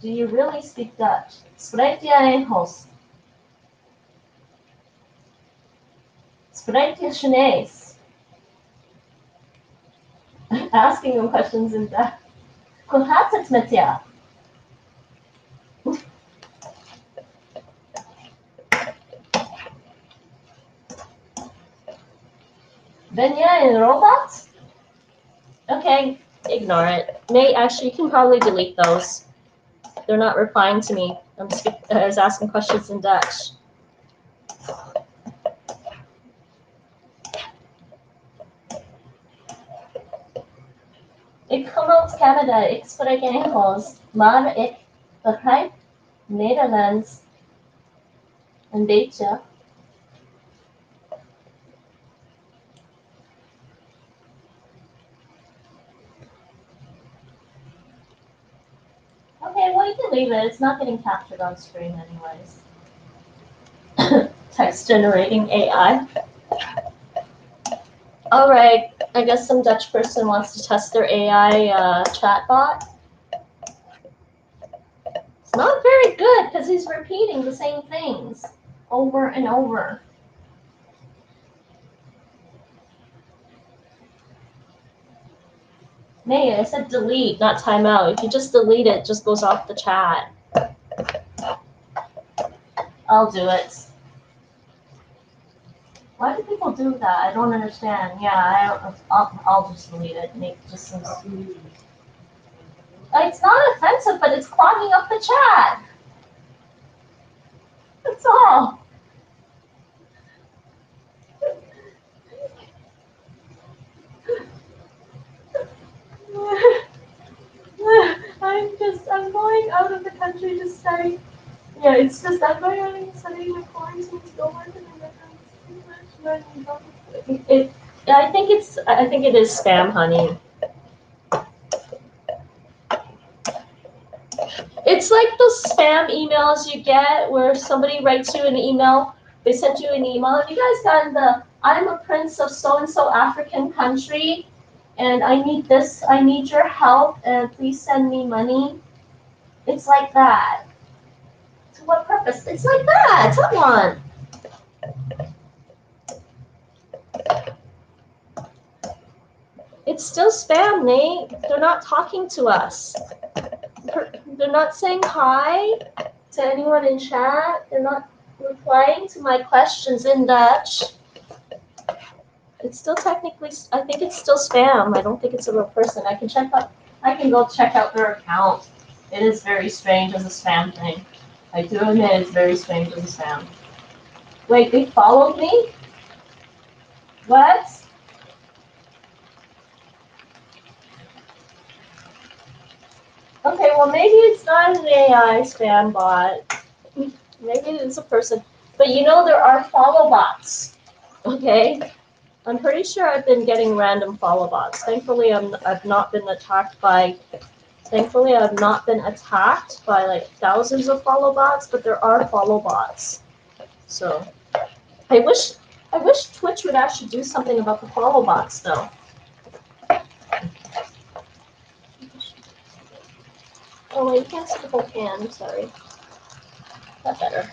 Do you really speak Dutch? Spreek jij Engels? Spreek je Chinees? Asking them questions in Dutch. Hoe gaat het met jou? Ben jij een robot? Okay, ignore it. Actually, you can probably delete those. They're not replying to me. I was asking questions in Dutch. Ik kom uit Canada. Ik spreek Engels, maar ik begrijp Nederlands een beetje. Okay, well, you can leave it. It's not getting captured on screen anyways. Text generating AI. All right, I guess some Dutch person wants to test their AI chatbot. It's not very good because he's repeating the same things over and over. May, I said delete, not timeout. If you just delete it, it just goes off the chat. I'll do it. Why do people do that? I don't understand. Yeah, I'll just delete it. Make just some. It's not offensive, but it's clogging up the chat. That's all. I'm going out of the country to study. Yeah, it's just I'm going out and studying my quarantine to go work in the it, I think it is spam, honey. It's like those spam emails you get where somebody writes you an email. They sent you an email. Have you guys gotten the I'm a prince of so and so African country and I need this, I need your help and please send me money? It's like that. To what purpose? It's like that. Come on. It's still spam, Nate. They're not talking to us. They're not saying hi to anyone in chat. They're not replying to my questions in Dutch. It's still technically, I think it's still spam. I don't think it's a real person. I can go check out their account. It is very strange as a spam thing. I do admit it's very strange as a spam. Wait, they followed me? What? Okay, well maybe it's not an AI spam bot. Maybe it is a person. But you know there are follow bots. Okay? I'm pretty sure I've been getting random follow bots. Thankfully I've not been attacked by like thousands of follow bots, but there are follow bots. So I wish Twitch would actually do something about the follow bots though. Oh wait, you can't see the whole can, I'm sorry. That better.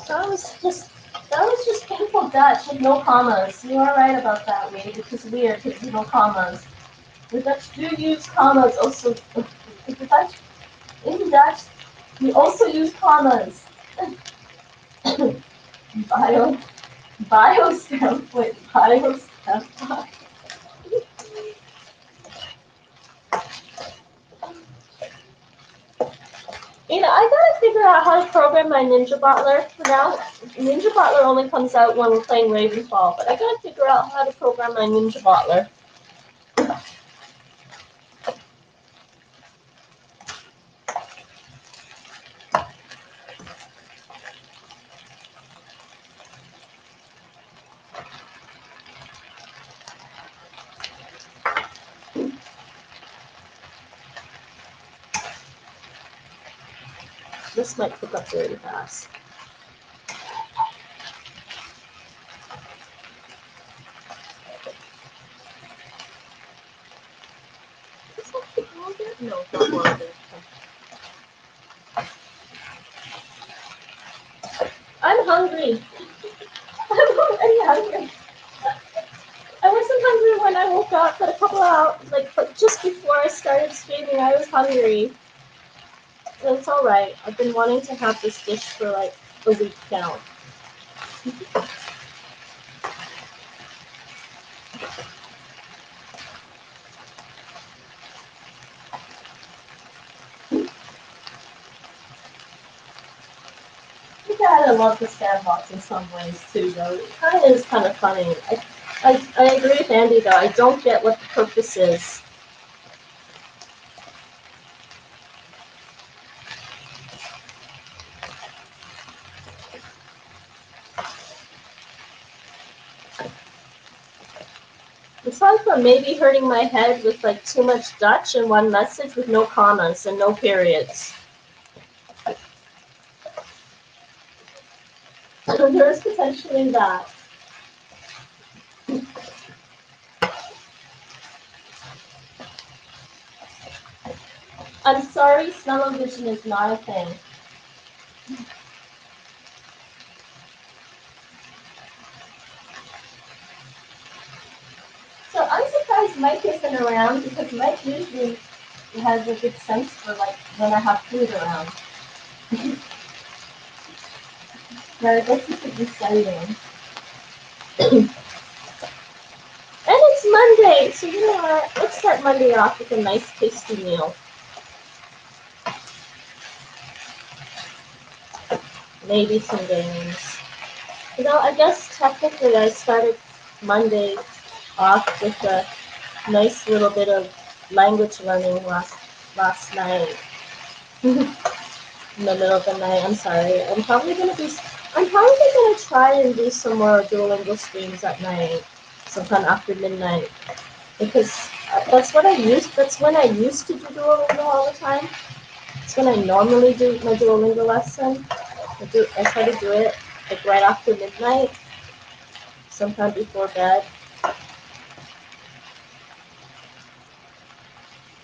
That was just painful Dutch with no commas. You are right about that, Wade. It's just weird because no commas. The Dutch do use commas also. In Dutch, we also use commas. Bio stamp. Wait, bio stamp. You know, I gotta figure out how to program my Ninja Bottler for now. Ninja Bottler only comes out when we're playing Ravenfall, but I gotta figure out how to program my Ninja Bottler. This might cook up really fast. Is that the longer? No, not longer. I'm hungry. I'm already hungry. I wasn't hungry when I woke up, but a couple hours, but just before I started streaming, I was hungry. It's all right. I've been wanting to have this dish for like a week now. Yeah, I love the sandbox in some ways too, though. It kind of is kind of funny. I agree with Andy though. I don't get what the purpose is. Aside from maybe hurting my head with like too much Dutch in one message with no commas and no periods. There's potentially that. I'm sorry, smell-o-vision is not a thing. because Mike isn't around, because Mike usually has a good sense for like when I have food around. But I guess it's exciting. And it's Monday, so you know what? Let's start Monday off with a nice tasty meal. Maybe some games. You know, I guess technically I started Monday off with a nice little bit of language learning last night. In the middle of the night. I'm sorry. I'm probably gonna try and do some more Duolingo streams at night, sometime after midnight, because that's when I used to do Duolingo all the time. It's when I normally do my Duolingo lesson. I try to do it like right after midnight, sometime before bed.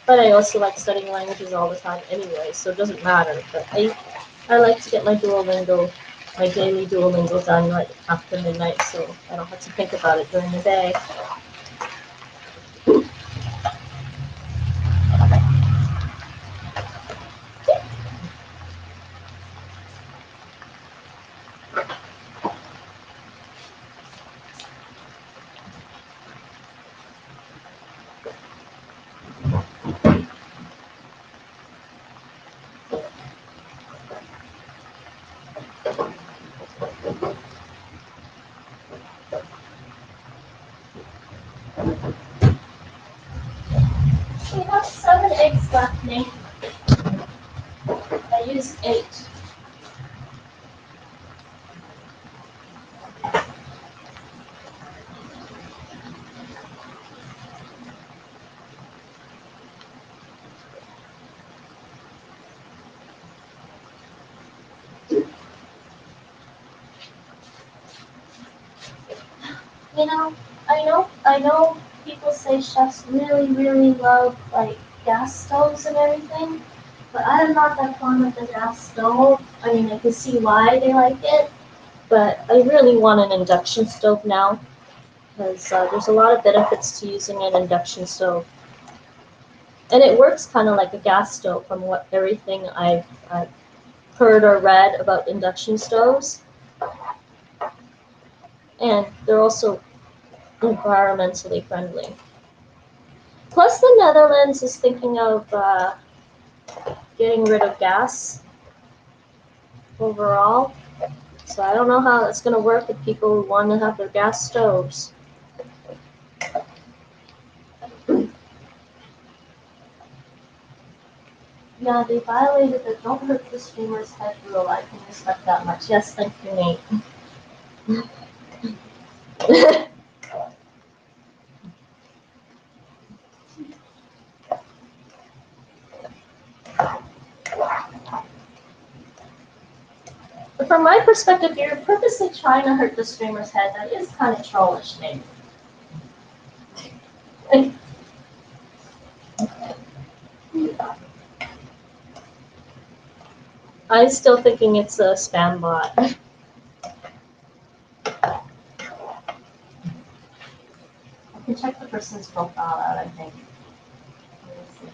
But I also like studying languages all the time anyway, so it doesn't matter. But I like to get my daily Duolingo done right after midnight, so I don't have to think about it during the day. We have 7 eggs left, Nate. I used 8. You know, I know people say chefs really, really love like gas stoves and everything, but I'm not that fond of the gas stove. I mean, I can see why they like it, but I really want an induction stove now, because there's a lot of benefits to using an induction stove. And it works kind of like a gas stove from what everything I've heard or read about induction stoves. And they're also environmentally friendly. Plus, the Netherlands is thinking of getting rid of gas overall. So I don't know how that's going to work with people who want to have their gas stoves. Yeah, they violated the don't hurt the streamer's head rule. I can respect that much. Yes, thank you, Nate. But from my perspective, you're purposely trying to hurt the streamer's head. That is kind of trollish, Nate. I'm still thinking it's a spam bot. I can check the person's profile out, I think. Let me see.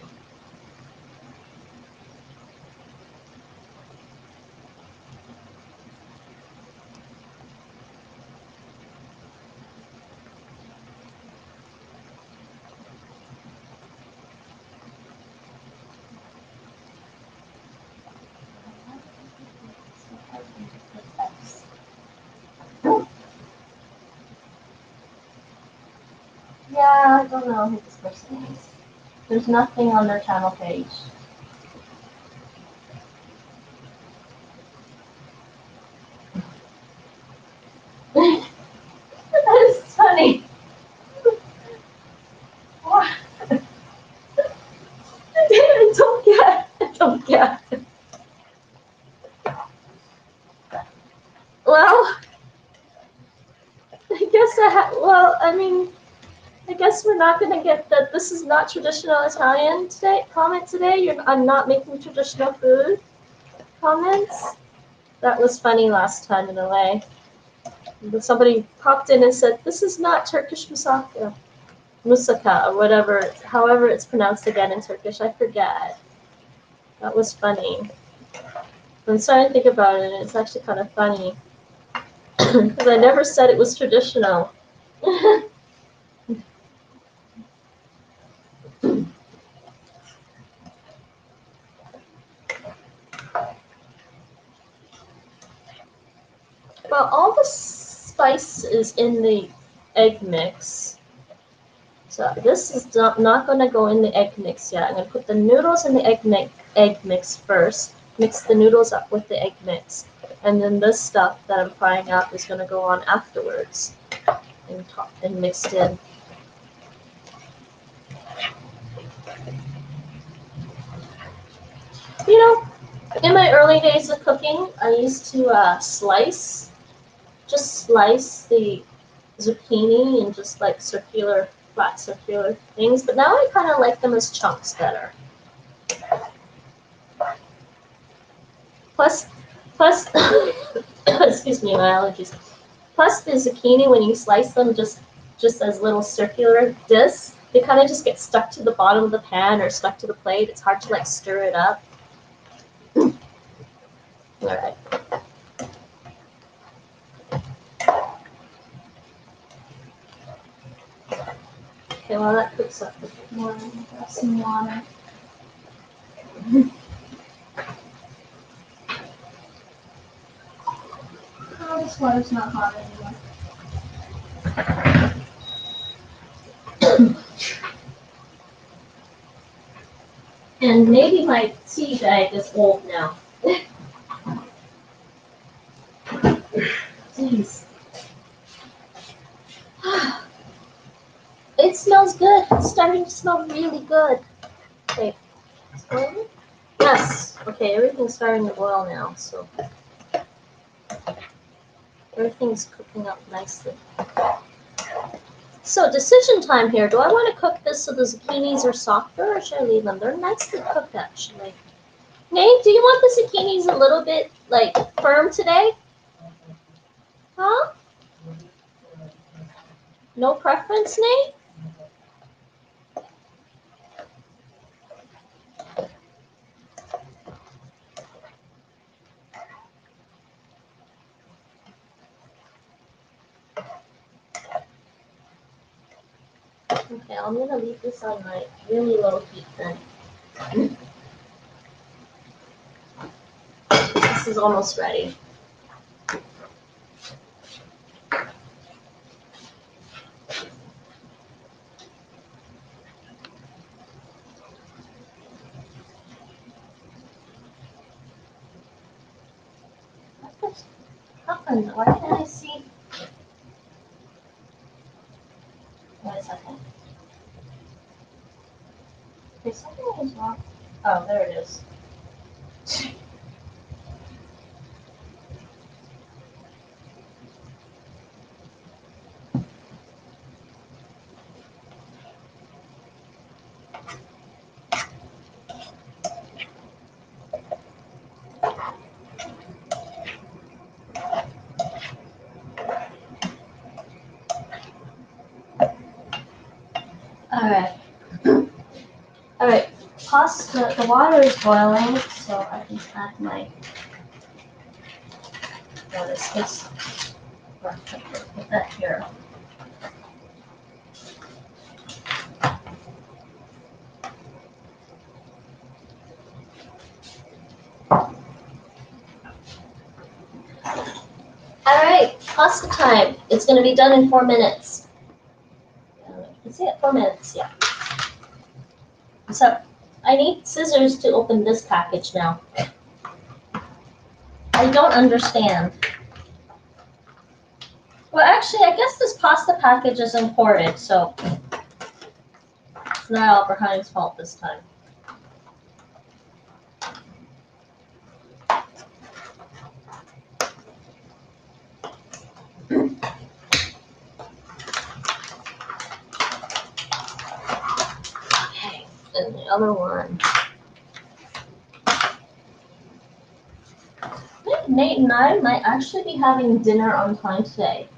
Yeah, I don't know who this person is. There's nothing on their channel page. That is funny. What? I don't get. I don't get. Well, I mean, I guess we're not gonna get that. This is not traditional Italian today. Comment today. I'm not making traditional food. Comments. That was funny last time in a way. Somebody popped in and said, "This is not Turkish moussaka." Musaka, or whatever, however it's pronounced again in Turkish, I forget. That was funny. I'm starting to think about it, and it's actually kind of funny. Because I never said it was traditional. Well, all the spice is in the egg mix. So this is not going to go in the egg mix yet. I'm going to put the noodles in the egg mix first. Mix the noodles up with the egg mix. And then this stuff that I'm frying up is going to go on afterwards and mixed in. You know, in my early days of cooking, I used to just slice the zucchini in just like flat circular things. But now I kind of like them as chunks better. Plus, excuse me, my allergies. Plus, the zucchini, when you slice them just as little circular discs, they kind of just get stuck to the bottom of the pan or stuck to the plate. It's hard to like stir it up. All right. Okay, while that cooks up a bit more, I'm gonna grab some water. Oh, this water's not hot anymore. And maybe my tea bag is old now. Jeez. It smells good. It's starting to smell really good. Okay. Yes. Okay, everything's starting to boil now, so everything's cooking up nicely. So decision time here. Do I want to cook this so the zucchinis are softer, or should I leave them? They're nicely cooked, actually. Nate, do you want the zucchinis a little bit, like, firm today? Huh? No preference, Nate? Okay, I'm going to leave this on my really low heat then. This is almost ready. What happened? Why can't I see? Wait a second. Okay, something is wrong. Oh, there it is. Alright. Alright. Pasta, the water is boiling, so I can add my. What is this? Put that here. Alright, pasta time. It's going to be done in 4 minutes. Let's see it, 4 minutes, yeah. So, I need scissors to open this package now. I don't understand. Well, actually, I guess this pasta package is imported, so it's not Albert Heijn's fault this time. Okay, and the other one. I think Nate and I might actually be having dinner on time today.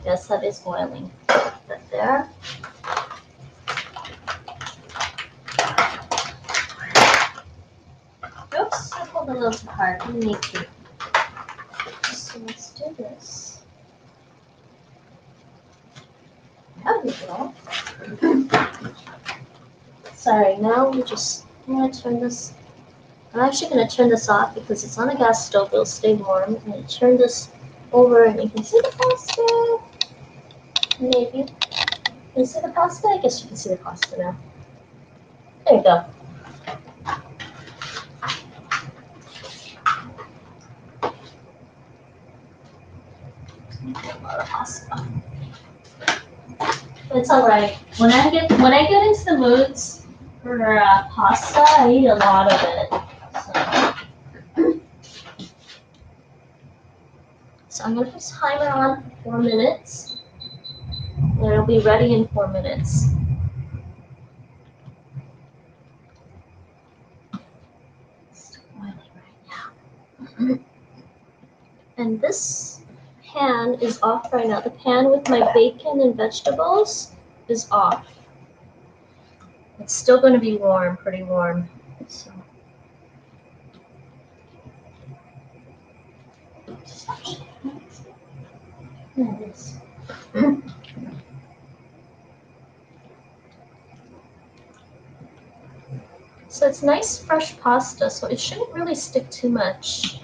guess that is boiling. Put that there. Oops, I pulled a little too hard. I need to. So let's do this. There we go. Sorry, now I'm gonna turn this. I'm actually gonna turn this off because it's on a gas stove. It'll stay warm. I'm gonna turn this over and you can see the pasta. Maybe. Can you see the pasta? I guess you can see the pasta now. There you go. A lot of pasta. It's all right. When I get into the moods for pasta, I eat a lot of it. So I'm gonna put this timer on for 4 minutes, and it'll be ready in 4 minutes. It's boiling right now. And this pan is off right now. The pan with my bacon and vegetables is off. It's still going to be warm, pretty warm. So. There it is. So it's nice fresh pasta, so it shouldn't really stick too much.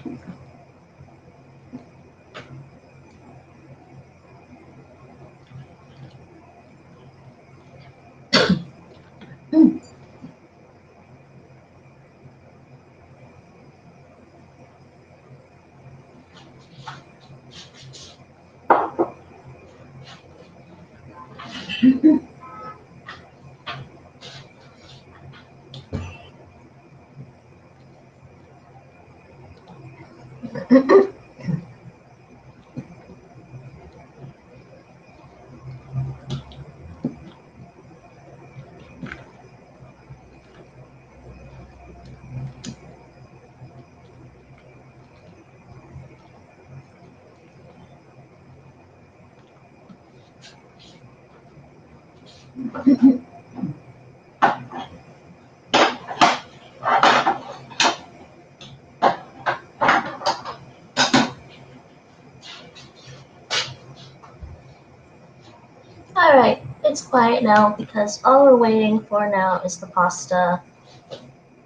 Alright, it's quiet now because all we're waiting for now is the pasta.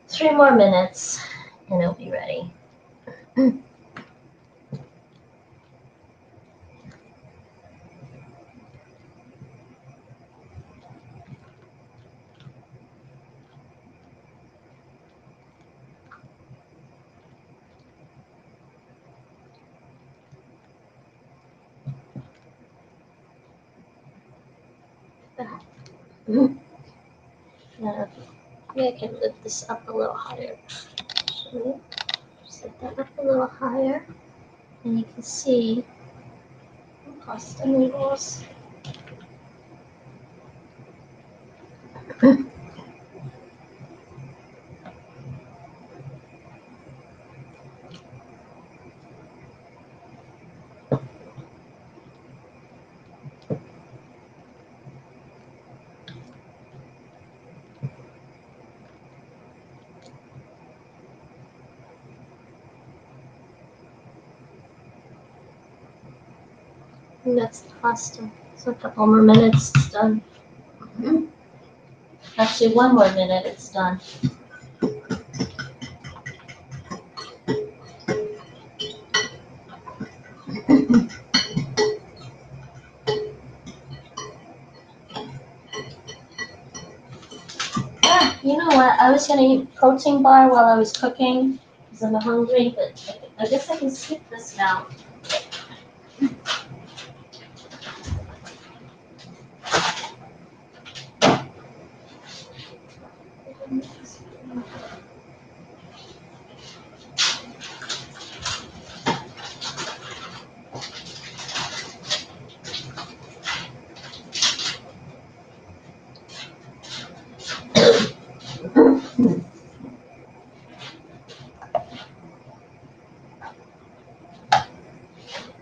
3 more minutes and it'll be ready. Maybe I can lift this up a little higher. Actually, just lift that up a little higher, and you can see the pasta noodles. And that's the pasta. So a couple more minutes, it's done. Actually, 1 more minute, it's done. You know what? I was gonna eat protein bar while I was cooking because I'm hungry, but I guess I can skip this now.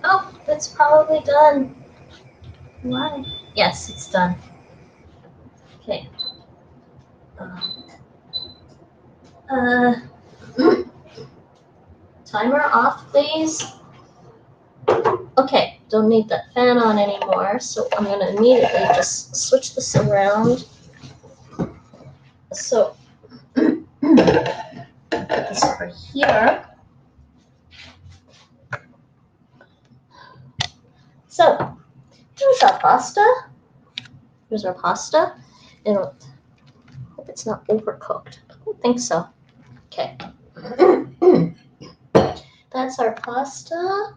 Oh, it's probably done. Why? Yes, it's done. Okay. Uh, timer off, please. Okay, don't need that fan on anymore, so I'm gonna immediately just switch this around. So, put this over here. So, here's our pasta. Here's our pasta. And I hope it's not overcooked. I don't think so. Okay. That's our pasta.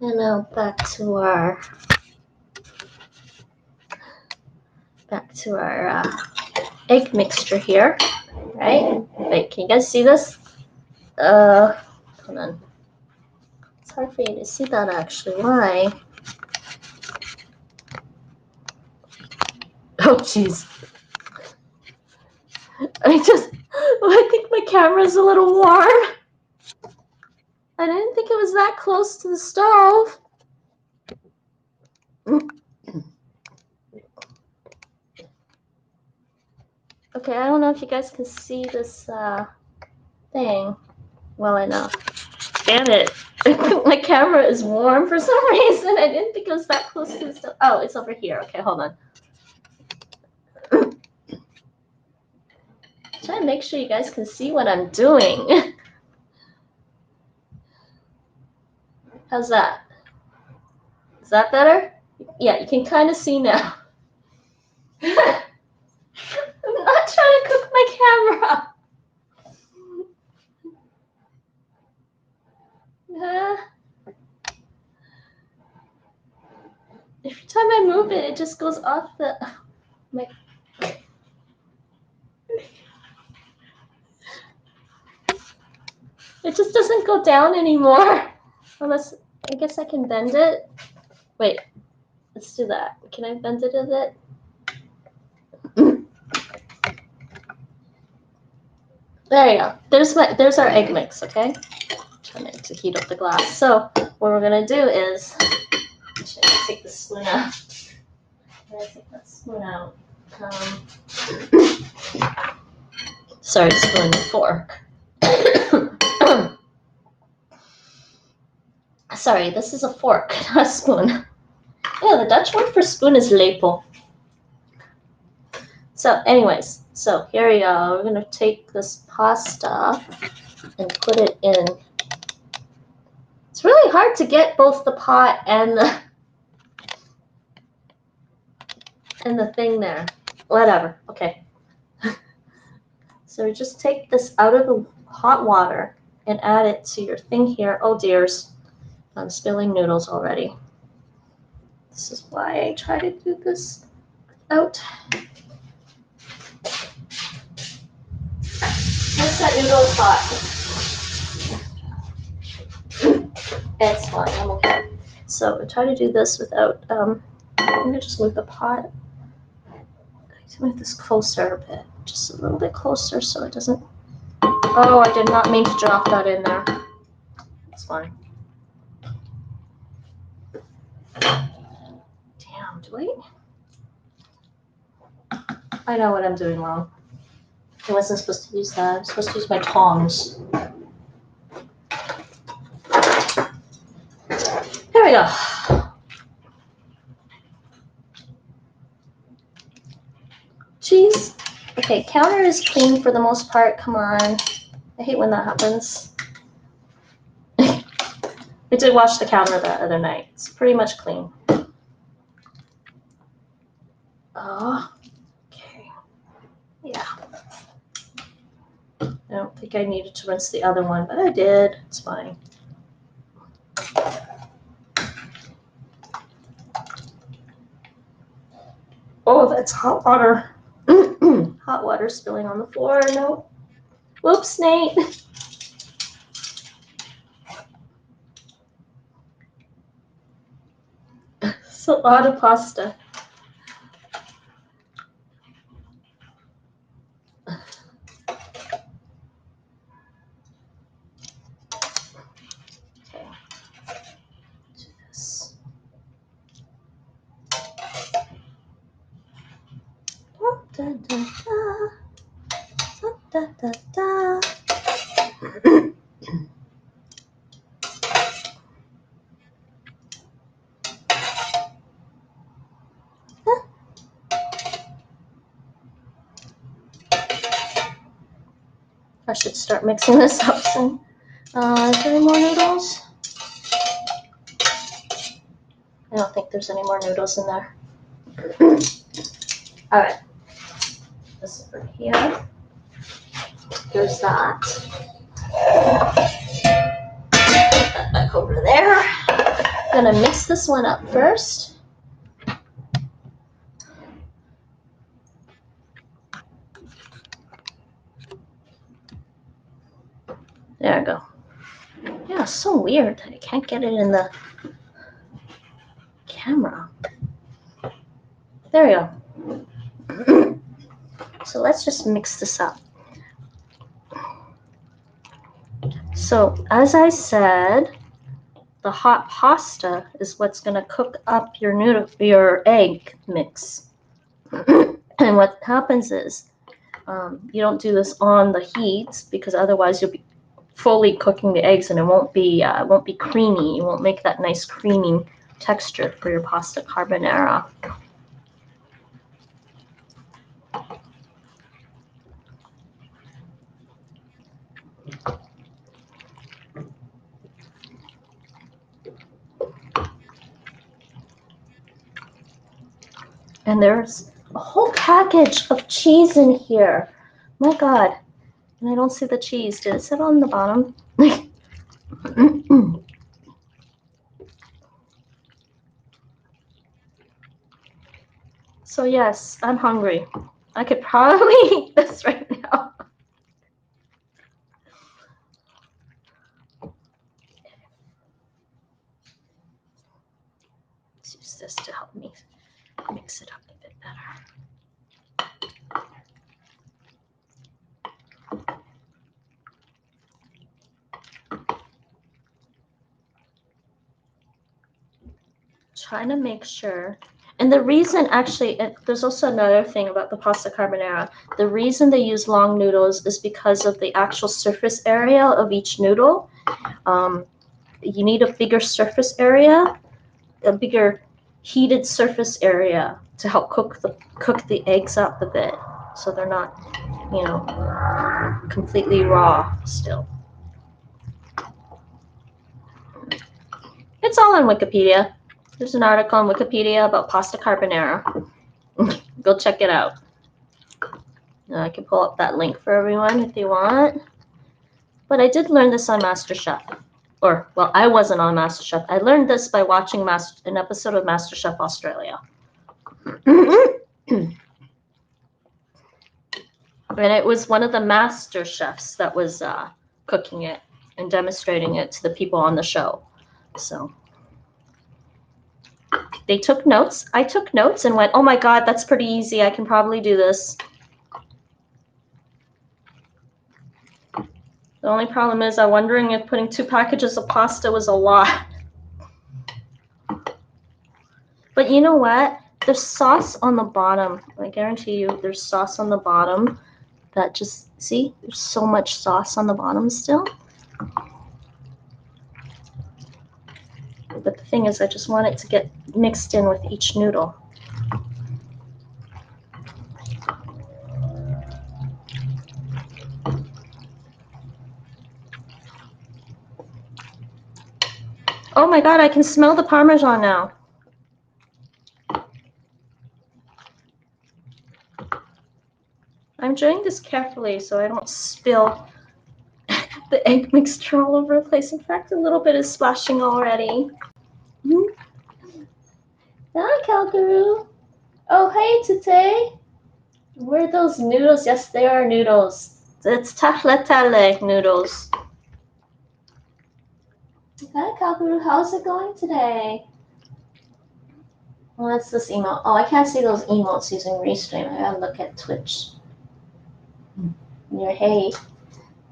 And now back to our egg mixture here. Right? Wait, can you guys see this? Hold on. It's hard for you to see that actually. Why? Oh, jeez. I think my camera's a little warm. I didn't think it was that close to the stove. Okay, I don't know if you guys can see this thing well enough. Damn it. My camera is warm for some reason. I didn't think it was that close to the stove. Oh, it's over here. Okay, hold on. Trying to make sure you guys can see what I'm doing. How's that? Is that better? Yeah, you can kind of see now. I'm not trying to cook my camera. Every time I move it, it just goes off the... my. It just doesn't go down anymore. Unless, I guess I can bend it. Wait, let's do that. Can I bend it a bit? There you go. There's our egg mix, okay? Trying to heat up the glass. So what we're gonna do is, actually, I'm gonna take the spoon out. I'm gonna take that spoon out. Sorry, spoon, fork. Sorry, this is a fork, not a spoon. Yeah, the Dutch word for spoon is lepel. So anyways, so here we go. We're going to take this pasta and put it in. It's really hard to get both the pot and the thing there. Whatever. Okay. So just take this out of the hot water and add it to your thing here. Oh dears. I'm spilling noodles already. This is why I try to do this out. Once that noodle is hot, it's fine. I'm okay. So I try to do this without. I'm gonna just move the pot. I need to move this closer a bit, just a little bit closer, so it doesn't. Oh, I did not mean to drop that in there. It's fine. Damn, do I know what I'm doing wrong. I wasn't supposed to use that. I'm supposed to use my tongs. Here we go. Jeez. Okay, counter is clean for the most part. Come on. I hate when that happens. I did wash the counter the other night. It's pretty much clean. Oh, okay. Yeah. I don't think I needed to rinse the other one, but I did. It's fine. Oh, that's hot water. Hot water spilling on the floor. No. Whoops, Nate. It's a lot of pasta. Okay. Do this. Da, da, da, da, da, da. I should start mixing this up soon. Is there any more noodles? I don't think there's any more noodles in there. All right. This over here. There's that. Put that back over there. I'm gonna mix this one up first. There we go. Yeah, it's so weird that I can't get it in the camera. There we go. So let's just mix this up. So as I said, the hot pasta is what's going to cook up your egg mix. And what happens is you don't do this on the heat because otherwise you'll be fully cooking the eggs and it won't be creamy. You won't make that nice creamy texture for your pasta carbonara. And there's a whole package of cheese in here. My God. And I don't see the cheese. Did it sit on the bottom? So yes, I'm hungry. I could probably eat this right now. Let's use this to help me mix it up a bit better. Trying to make sure. And the reason, actually, there's also another thing about the pasta carbonara. The reason they use long noodles is because of the actual surface area of each noodle. You need a bigger surface area, a bigger heated surface area to help cook the eggs up a bit, so they're not, completely raw still. It's all on Wikipedia. There's an article on Wikipedia about pasta carbonara. Go check it out. I can pull up that link for everyone if you want. But I did learn this on MasterChef. Or, well, I wasn't on MasterChef. I learned this by watching an episode of MasterChef Australia. And it was one of the master chefs that was cooking it and demonstrating it to the people on the show. So they took notes. I took notes and went, oh my God, that's pretty easy. I can probably do this. The only problem is I'm wondering if putting 2 packages of pasta was a lot. But you know what? There's sauce on the bottom. I guarantee you there's sauce on the bottom that just, see? There's so much sauce on the bottom still. But the thing is, I just want it to get mixed in with each noodle. Oh my God, I can smell the Parmesan now. I'm doing this carefully so I don't spill the egg mixture all over the place. In fact, a little bit is splashing already. Hi, Calgaroo. Oh, hey, Tute. Where are those noodles? Yes, they are noodles. It's tagliatelle noodles. Hi, Calgaroo. How's it going today? Well, that's this emote. Oh, I can't see those emotes using Restream. I gotta look at Twitch. Hey,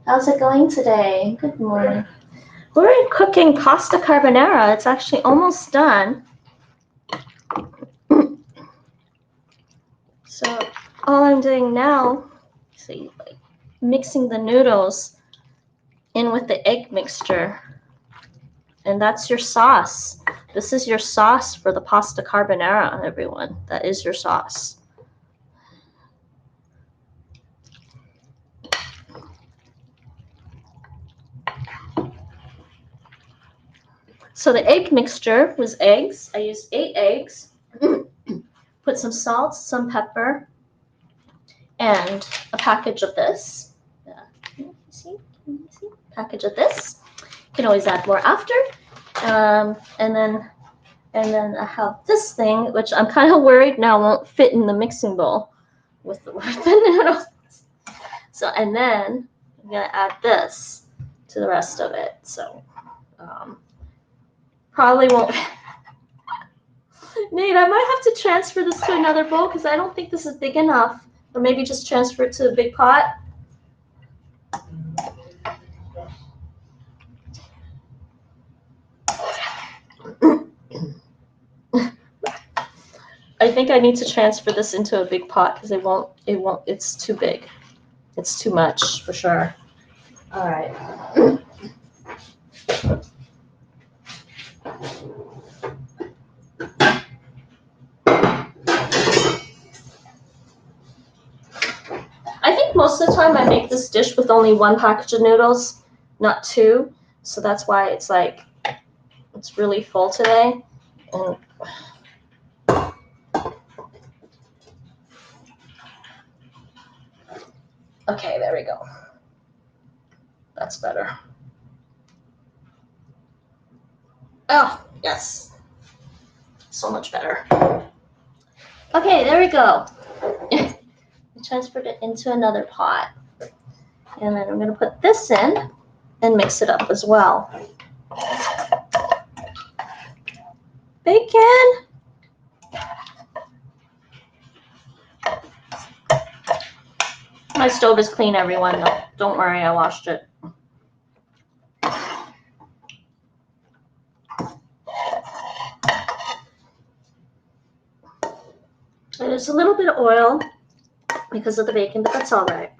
how's it going today? Good morning. We're cooking pasta carbonara. It's actually almost done. So all I'm doing now, see, like mixing the noodles in with the egg mixture. And that's your sauce. This is your sauce for the pasta carbonara, everyone. That is your sauce. So the egg mixture was eggs. I used 8 eggs. Put some salt, some pepper, and a package of this. Can you see? Package of this. You can always add more after. And then I have this thing, which I'm kind of worried now won't fit in the mixing bowl with the noodles. So, and then I'm gonna add this to the rest of it. So, probably won't. Nate, I might have to transfer this to another bowl because I don't think this is big enough. Or maybe just transfer it to a big pot. I think I need to transfer this into a big pot because it's too big. It's too much for sure. All right. I think most of the time I make this dish with only 1 package of noodles, not 2. So that's why it's like, it's really full today. And okay, there we go. That's better. Oh, yes. So much better. Okay, there we go. I transferred it into another pot. And then I'm going to put this in and mix it up as well. Bacon. My stove is clean, everyone. Don't worry, I washed it. There's a little bit of oil because of the bacon, but that's all right.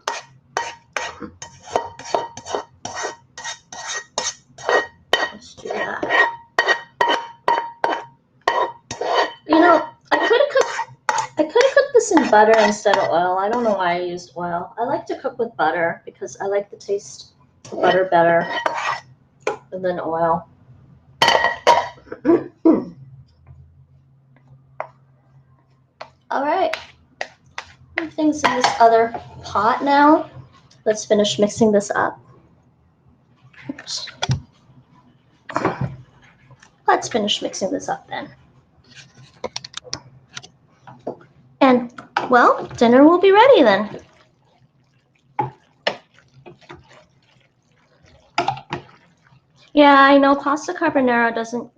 Let's do that. You know, I could have cooked this in butter instead of oil. I don't know why I used oil. I like to cook with butter because I like the taste of butter better than oil. All right. Everything's in this other pot now. Let's finish mixing this up. Oops. Let's finish mixing this up then. And, well, dinner will be ready then. Yeah, I know pasta carbonara doesn't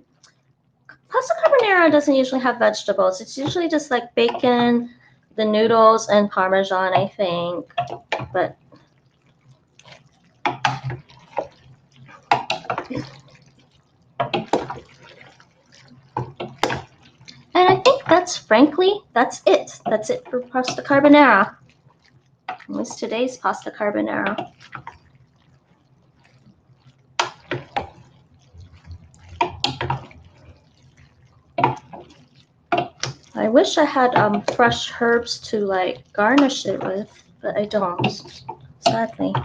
usually have vegetables. It's usually just like bacon, the noodles, and Parmesan, I think. But and I think that's it. That's it for pasta carbonara. At least today's pasta carbonara. I wish I had fresh herbs to like garnish it with, but I don't, sadly.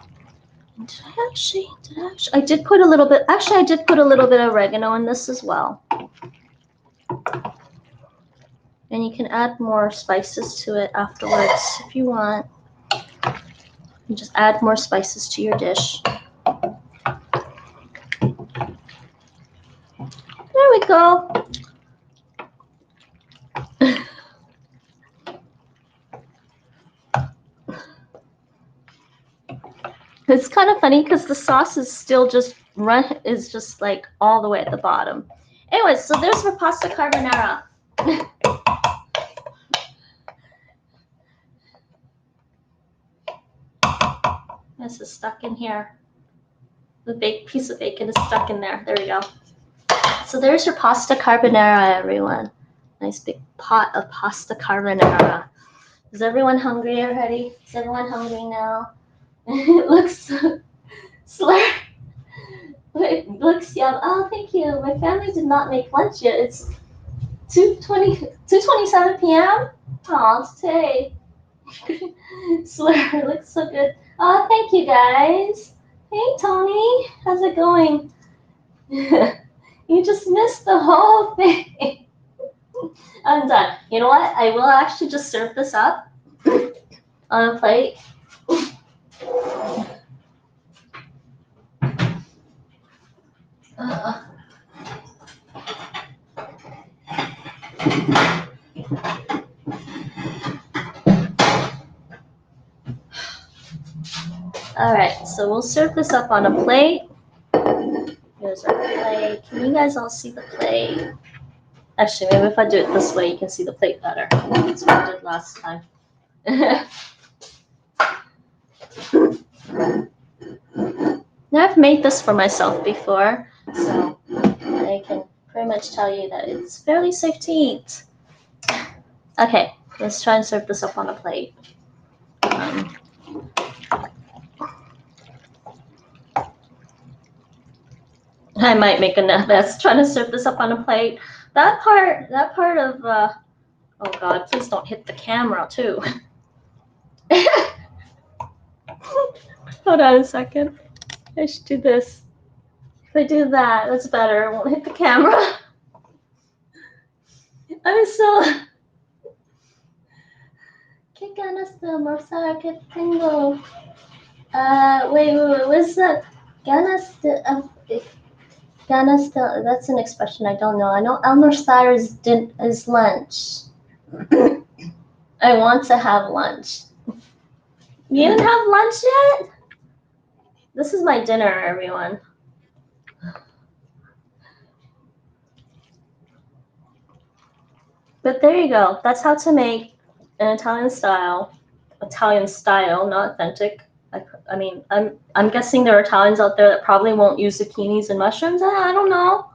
I did put a little bit of oregano in this as well. And you can add more spices to it afterwards if you want. You just add more spices to your dish. There we go. It's kind of funny because the sauce is still just like all the way at the bottom. Anyways, so there's my pasta carbonara. This is stuck in here. The baked piece of bacon is stuck in there. There we go. So there's your pasta carbonara, everyone. Nice big pot of pasta carbonara. Is everyone hungry already? Is everyone hungry now? It looks slur. It looks yum. Oh, thank you. My family did not make lunch yet. It's 2:27 p.m. Oh, today. Slur looks so good. Oh, thank you guys. Hey, Tony. How's it going? You just missed the whole thing. I'm done. You know what? I will actually just serve this up on a plate. All right, so we'll serve this up on a plate. Here's our plate. Can you guys all see the plate? Actually, maybe if I do it this way, you can see the plate better. That's what I did last time. Now, I've made this for myself before, so I can pretty much tell you that it's fairly safe to eat. Okay, let's try and serve this up on a plate. I might make a mess trying to serve this up on a plate. That part of, oh God, please don't hit the camera too. Hold on a second. I should do this. If I do that, that's better. It won't hit the camera. I'm so... ¿Qué ganas de almorzar que tengo? Wait, what's that? Ganas de... Ganas de... That's an expression I don't know. I know almorzar is lunch. I want to have lunch. You didn't have lunch yet? This is my dinner, everyone. But there you go. That's how to make an Italian style, not authentic. I mean, I'm guessing there are Italians out there that probably won't use zucchinis and mushrooms. I don't know.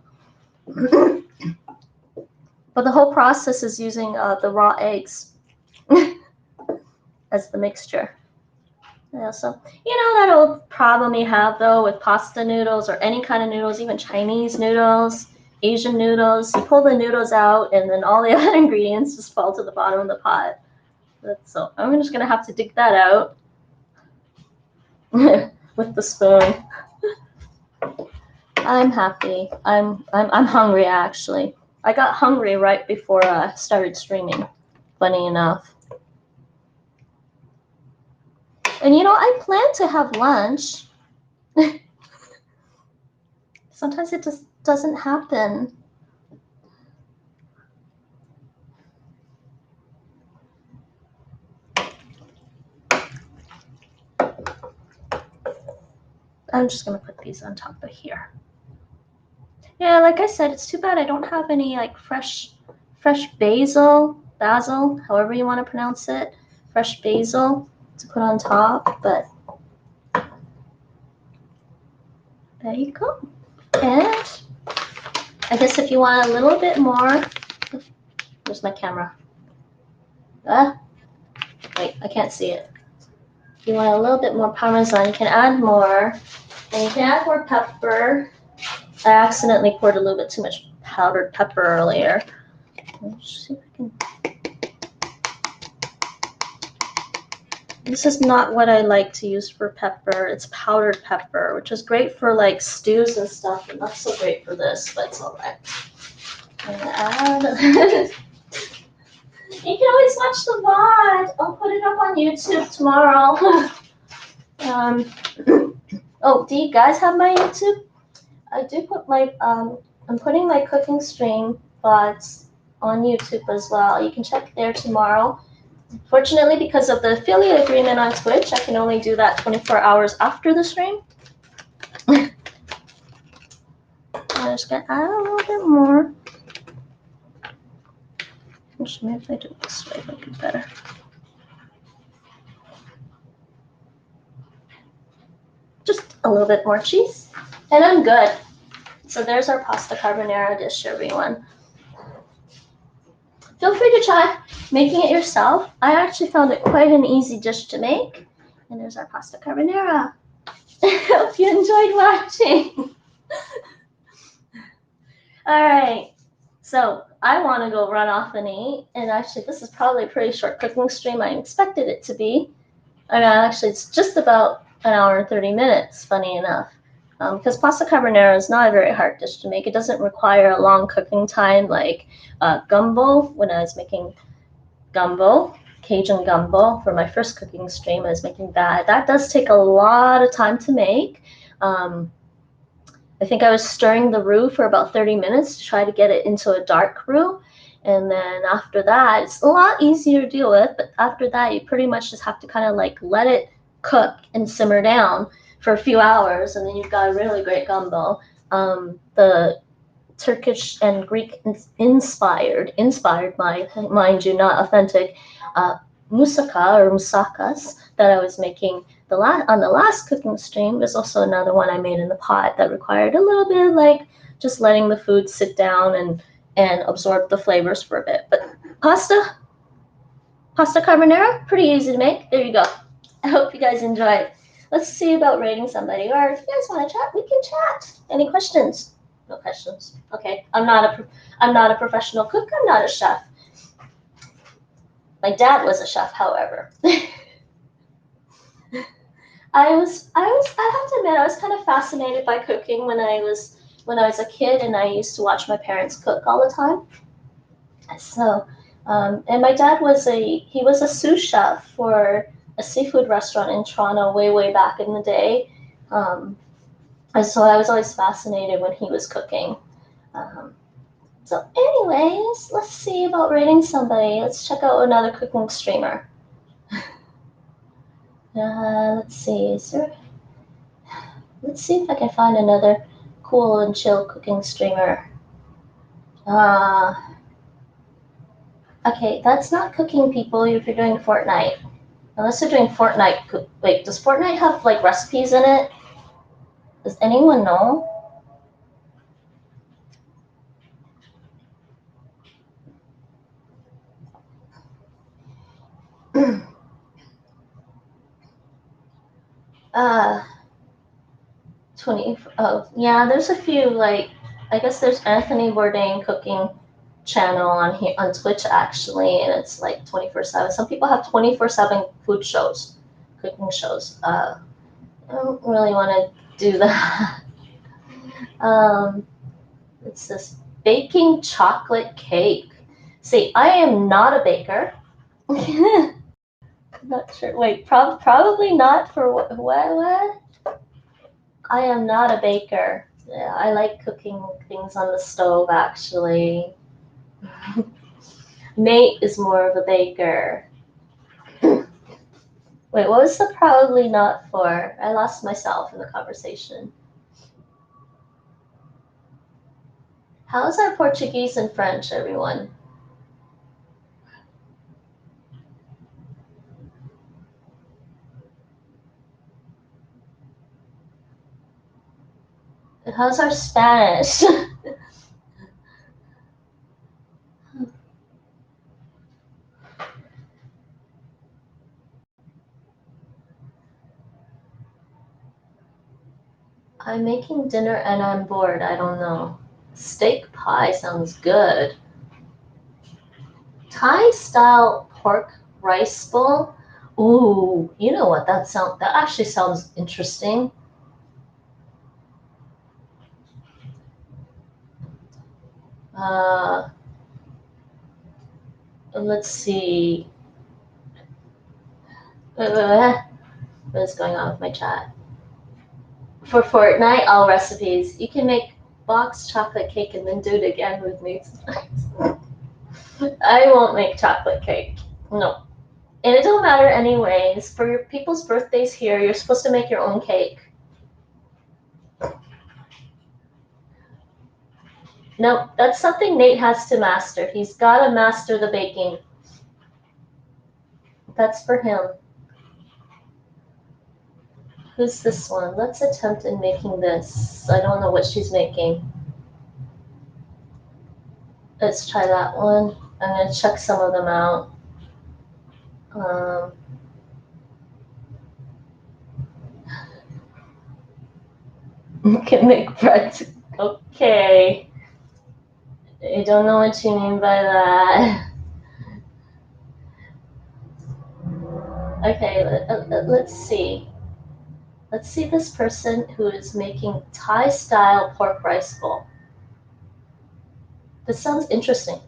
But the whole process is using the raw eggs as the mixture. Yeah, so you know that old problem you have though with pasta noodles or any kind of noodles, even Chinese noodles, Asian noodles. You pull the noodles out and then all the other ingredients just fall to the bottom of the pot. So I'm just gonna have to dig that out with the spoon. I'm happy. I'm hungry actually. I got hungry right before I started streaming. Funny enough. And you know, I plan to have lunch. Sometimes it just doesn't happen. I'm just gonna put these on top of here. Yeah, like I said, it's too bad I don't have any like fresh basil, however you want to pronounce it, fresh basil to put on top, but there you go. And I guess if you want a little bit more, where's my camera? Wait, I can't see it. If you want a little bit more Parmesan, you can add more. And you can add more pepper. I accidentally poured a little bit too much powdered pepper earlier. Let's see if I can. This is not what I like to use for pepper. It's powdered pepper, which is great for like stews and stuff, and not so great for this, but it's all right. I'm gonna add. You can always watch the VOD. I'll put it up on YouTube tomorrow. Oh, do you guys have my YouTube? I do put my, I'm putting my cooking stream VODs on YouTube as well. You can check there tomorrow. Fortunately, because of the affiliate agreement on Twitch, I can only do that 24 hours after the stream. I'm just gonna add a little bit more. Maybe if I do it this way, it'll be better. Just a little bit more cheese, and I'm good. So there's our pasta carbonara dish, everyone. Feel free to try. making it yourself, I actually found it quite an easy dish to make. And there's our pasta carbonara. Hope you enjoyed watching. All right. So I want to go run off and eat. And actually, this is probably a pretty short cooking stream. I expected it to be. Actually, it's just about an hour and 30 minutes, funny enough. Because pasta carbonara is not a very hard dish to make. It doesn't require a long cooking time like gumbo. When I was making gumbo, Cajun gumbo, for my first cooking stream, I was making that. That does take a lot of time to make. I think I was stirring the roux for about 30 minutes to try to get it into a dark roux. And then after that, it's a lot easier to deal with. But after that, you pretty much just have to kind of like let it cook and simmer down for a few hours. And then you've got a really great gumbo. The Turkish and Greek inspired, mind you, not authentic, moussaka or moussakas that I was making on the last cooking stream. There's also another one I made in the pot that required a little bit of like just letting the food sit down and absorb the flavors for a bit. But pasta carbonara, pretty easy to make. There you go. I hope you guys enjoyed. Let's see about rating somebody, or if you guys want to chat, we can chat. Any questions? No questions. Okay, I'm not a professional cook. I'm not a chef. My dad was a chef, however. I have to admit, I was kind of fascinated by cooking when I was a kid, and I used to watch my parents cook all the time. So, and my dad was a sous chef for a seafood restaurant in Toronto way back in the day. And so I was always fascinated when he was cooking. So anyways, let's see about rating somebody. Let's check out another cooking streamer. Let's see, let's see if I can find another cool and chill cooking streamer. Okay, that's not cooking, people, if you're doing Fortnite. Unless you're doing Fortnite, wait, does Fortnite have like recipes in it? Does anyone know? uh 20. Oh yeah, there's a few, like I guess there's Anthony Bourdain cooking channel on here on Twitch actually, and it's like 24/7. Some people have 24/7 food shows, cooking shows. I don't really want to do that. It's this baking chocolate cake. See, I am not a baker. Not sure. Wait, probably not for what? I am not a baker. Yeah, I like cooking things on the stove, actually. Nate is more of a baker. Wait, what was the probably not for? I lost myself in the conversation. How's our Portuguese and French, everyone? How's our Spanish? I'm making dinner and I'm bored. I don't know. Steak pie sounds good. Thai style pork rice bowl. Ooh, you know what? That actually sounds interesting. Let's see. What is going on with my chat? For Fortnite, all recipes. You can make boxed chocolate cake and then do it again with me. I won't make chocolate cake. No. And it don't matter anyways. For your people's birthdays here, you're supposed to make your own cake. No, that's something Nate has to master. He's got to master the baking. That's for him. Who's this one? Let's attempt in making this. I don't know what she's making. Let's try that one. I'm going to check some of them out. Um, can make bread. Okay. I don't know what you mean by that. Okay, let's see. Let's see this person who is making Thai-style pork rice bowl. This sounds interesting.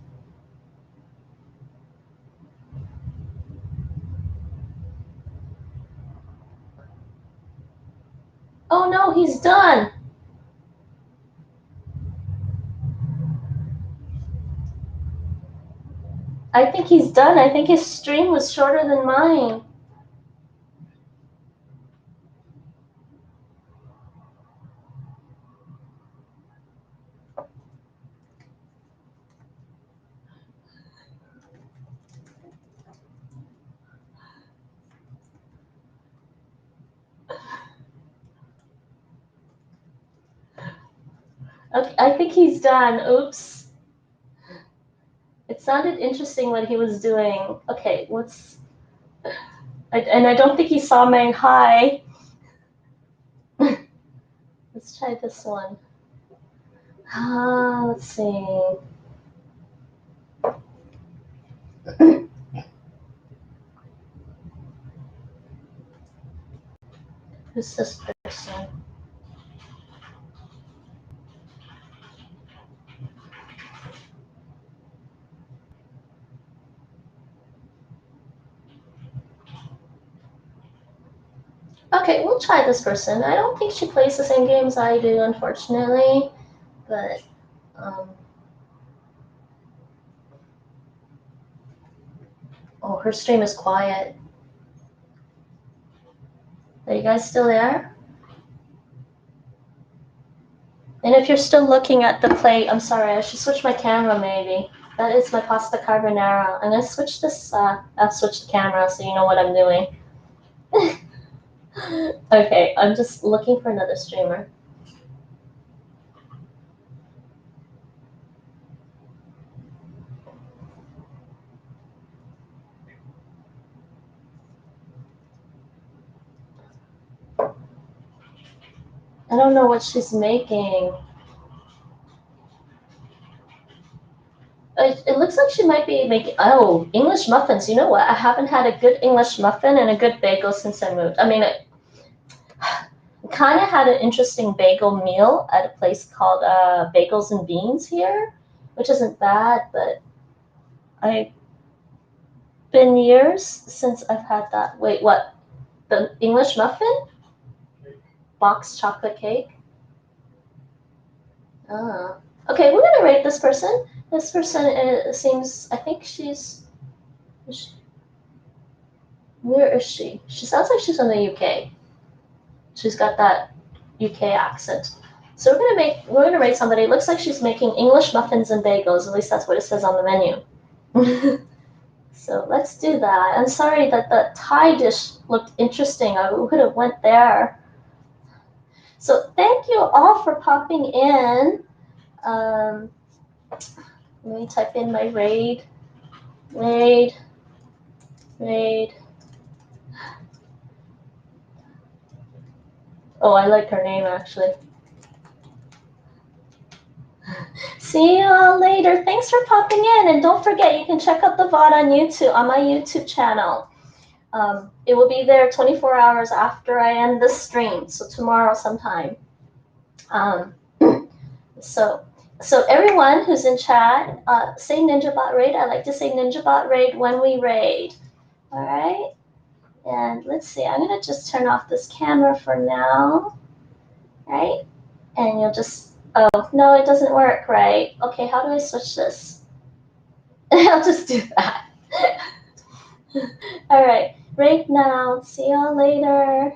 Oh no, he's done. I think he's done. I think his stream was shorter than mine. Okay, I think he's done. Oops. It sounded interesting what he was doing. Okay, and I don't think he saw my hi. Let's try this one. Let's see. Who's this person? Okay, we'll try this person. I don't think she plays the same games I do, unfortunately. But, oh, her stream is quiet. Are you guys still there? And if you're still looking at the plate, I'm sorry, I should switch my camera maybe. That is my pasta carbonara. I'm gonna switch this, I'll switch the camera so you know what I'm doing. Okay, I'm just looking for another streamer. I don't know what she's making. It looks like she might be making, oh, English muffins. You know what? I haven't had a good English muffin and a good bagel since I moved. I mean, kind of had an interesting bagel meal at a place called Bagels and Beans here, which isn't bad, but I've been years since I've had that. Wait, what? The English muffin? Box chocolate cake? Ah. Okay, we're gonna rate this person. This person seems, I think where is she? She sounds like she's from the UK. She's got that UK accent. So we're gonna rate somebody. It looks like she's making English muffins and bagels. At least that's what it says on the menu. So let's do that. I'm sorry that the Thai dish looked interesting. I could have went there. So thank you all for popping in. Let me type in my raid. Raid. Oh, I like her name actually. See you all later. Thanks for popping in. And don't forget, you can check out the VOD on YouTube, on my YouTube channel. It will be there 24 hours after I end the stream, so tomorrow sometime. So everyone who's in chat, say NinjaBot Raid. I like to say NinjaBot Raid when we raid. All right? And let's see, I'm going to just turn off this camera for now. Right? And you'll just, oh, no, it doesn't work, right? Okay, how do I switch this? I'll just do that. All right, right now. See y'all later.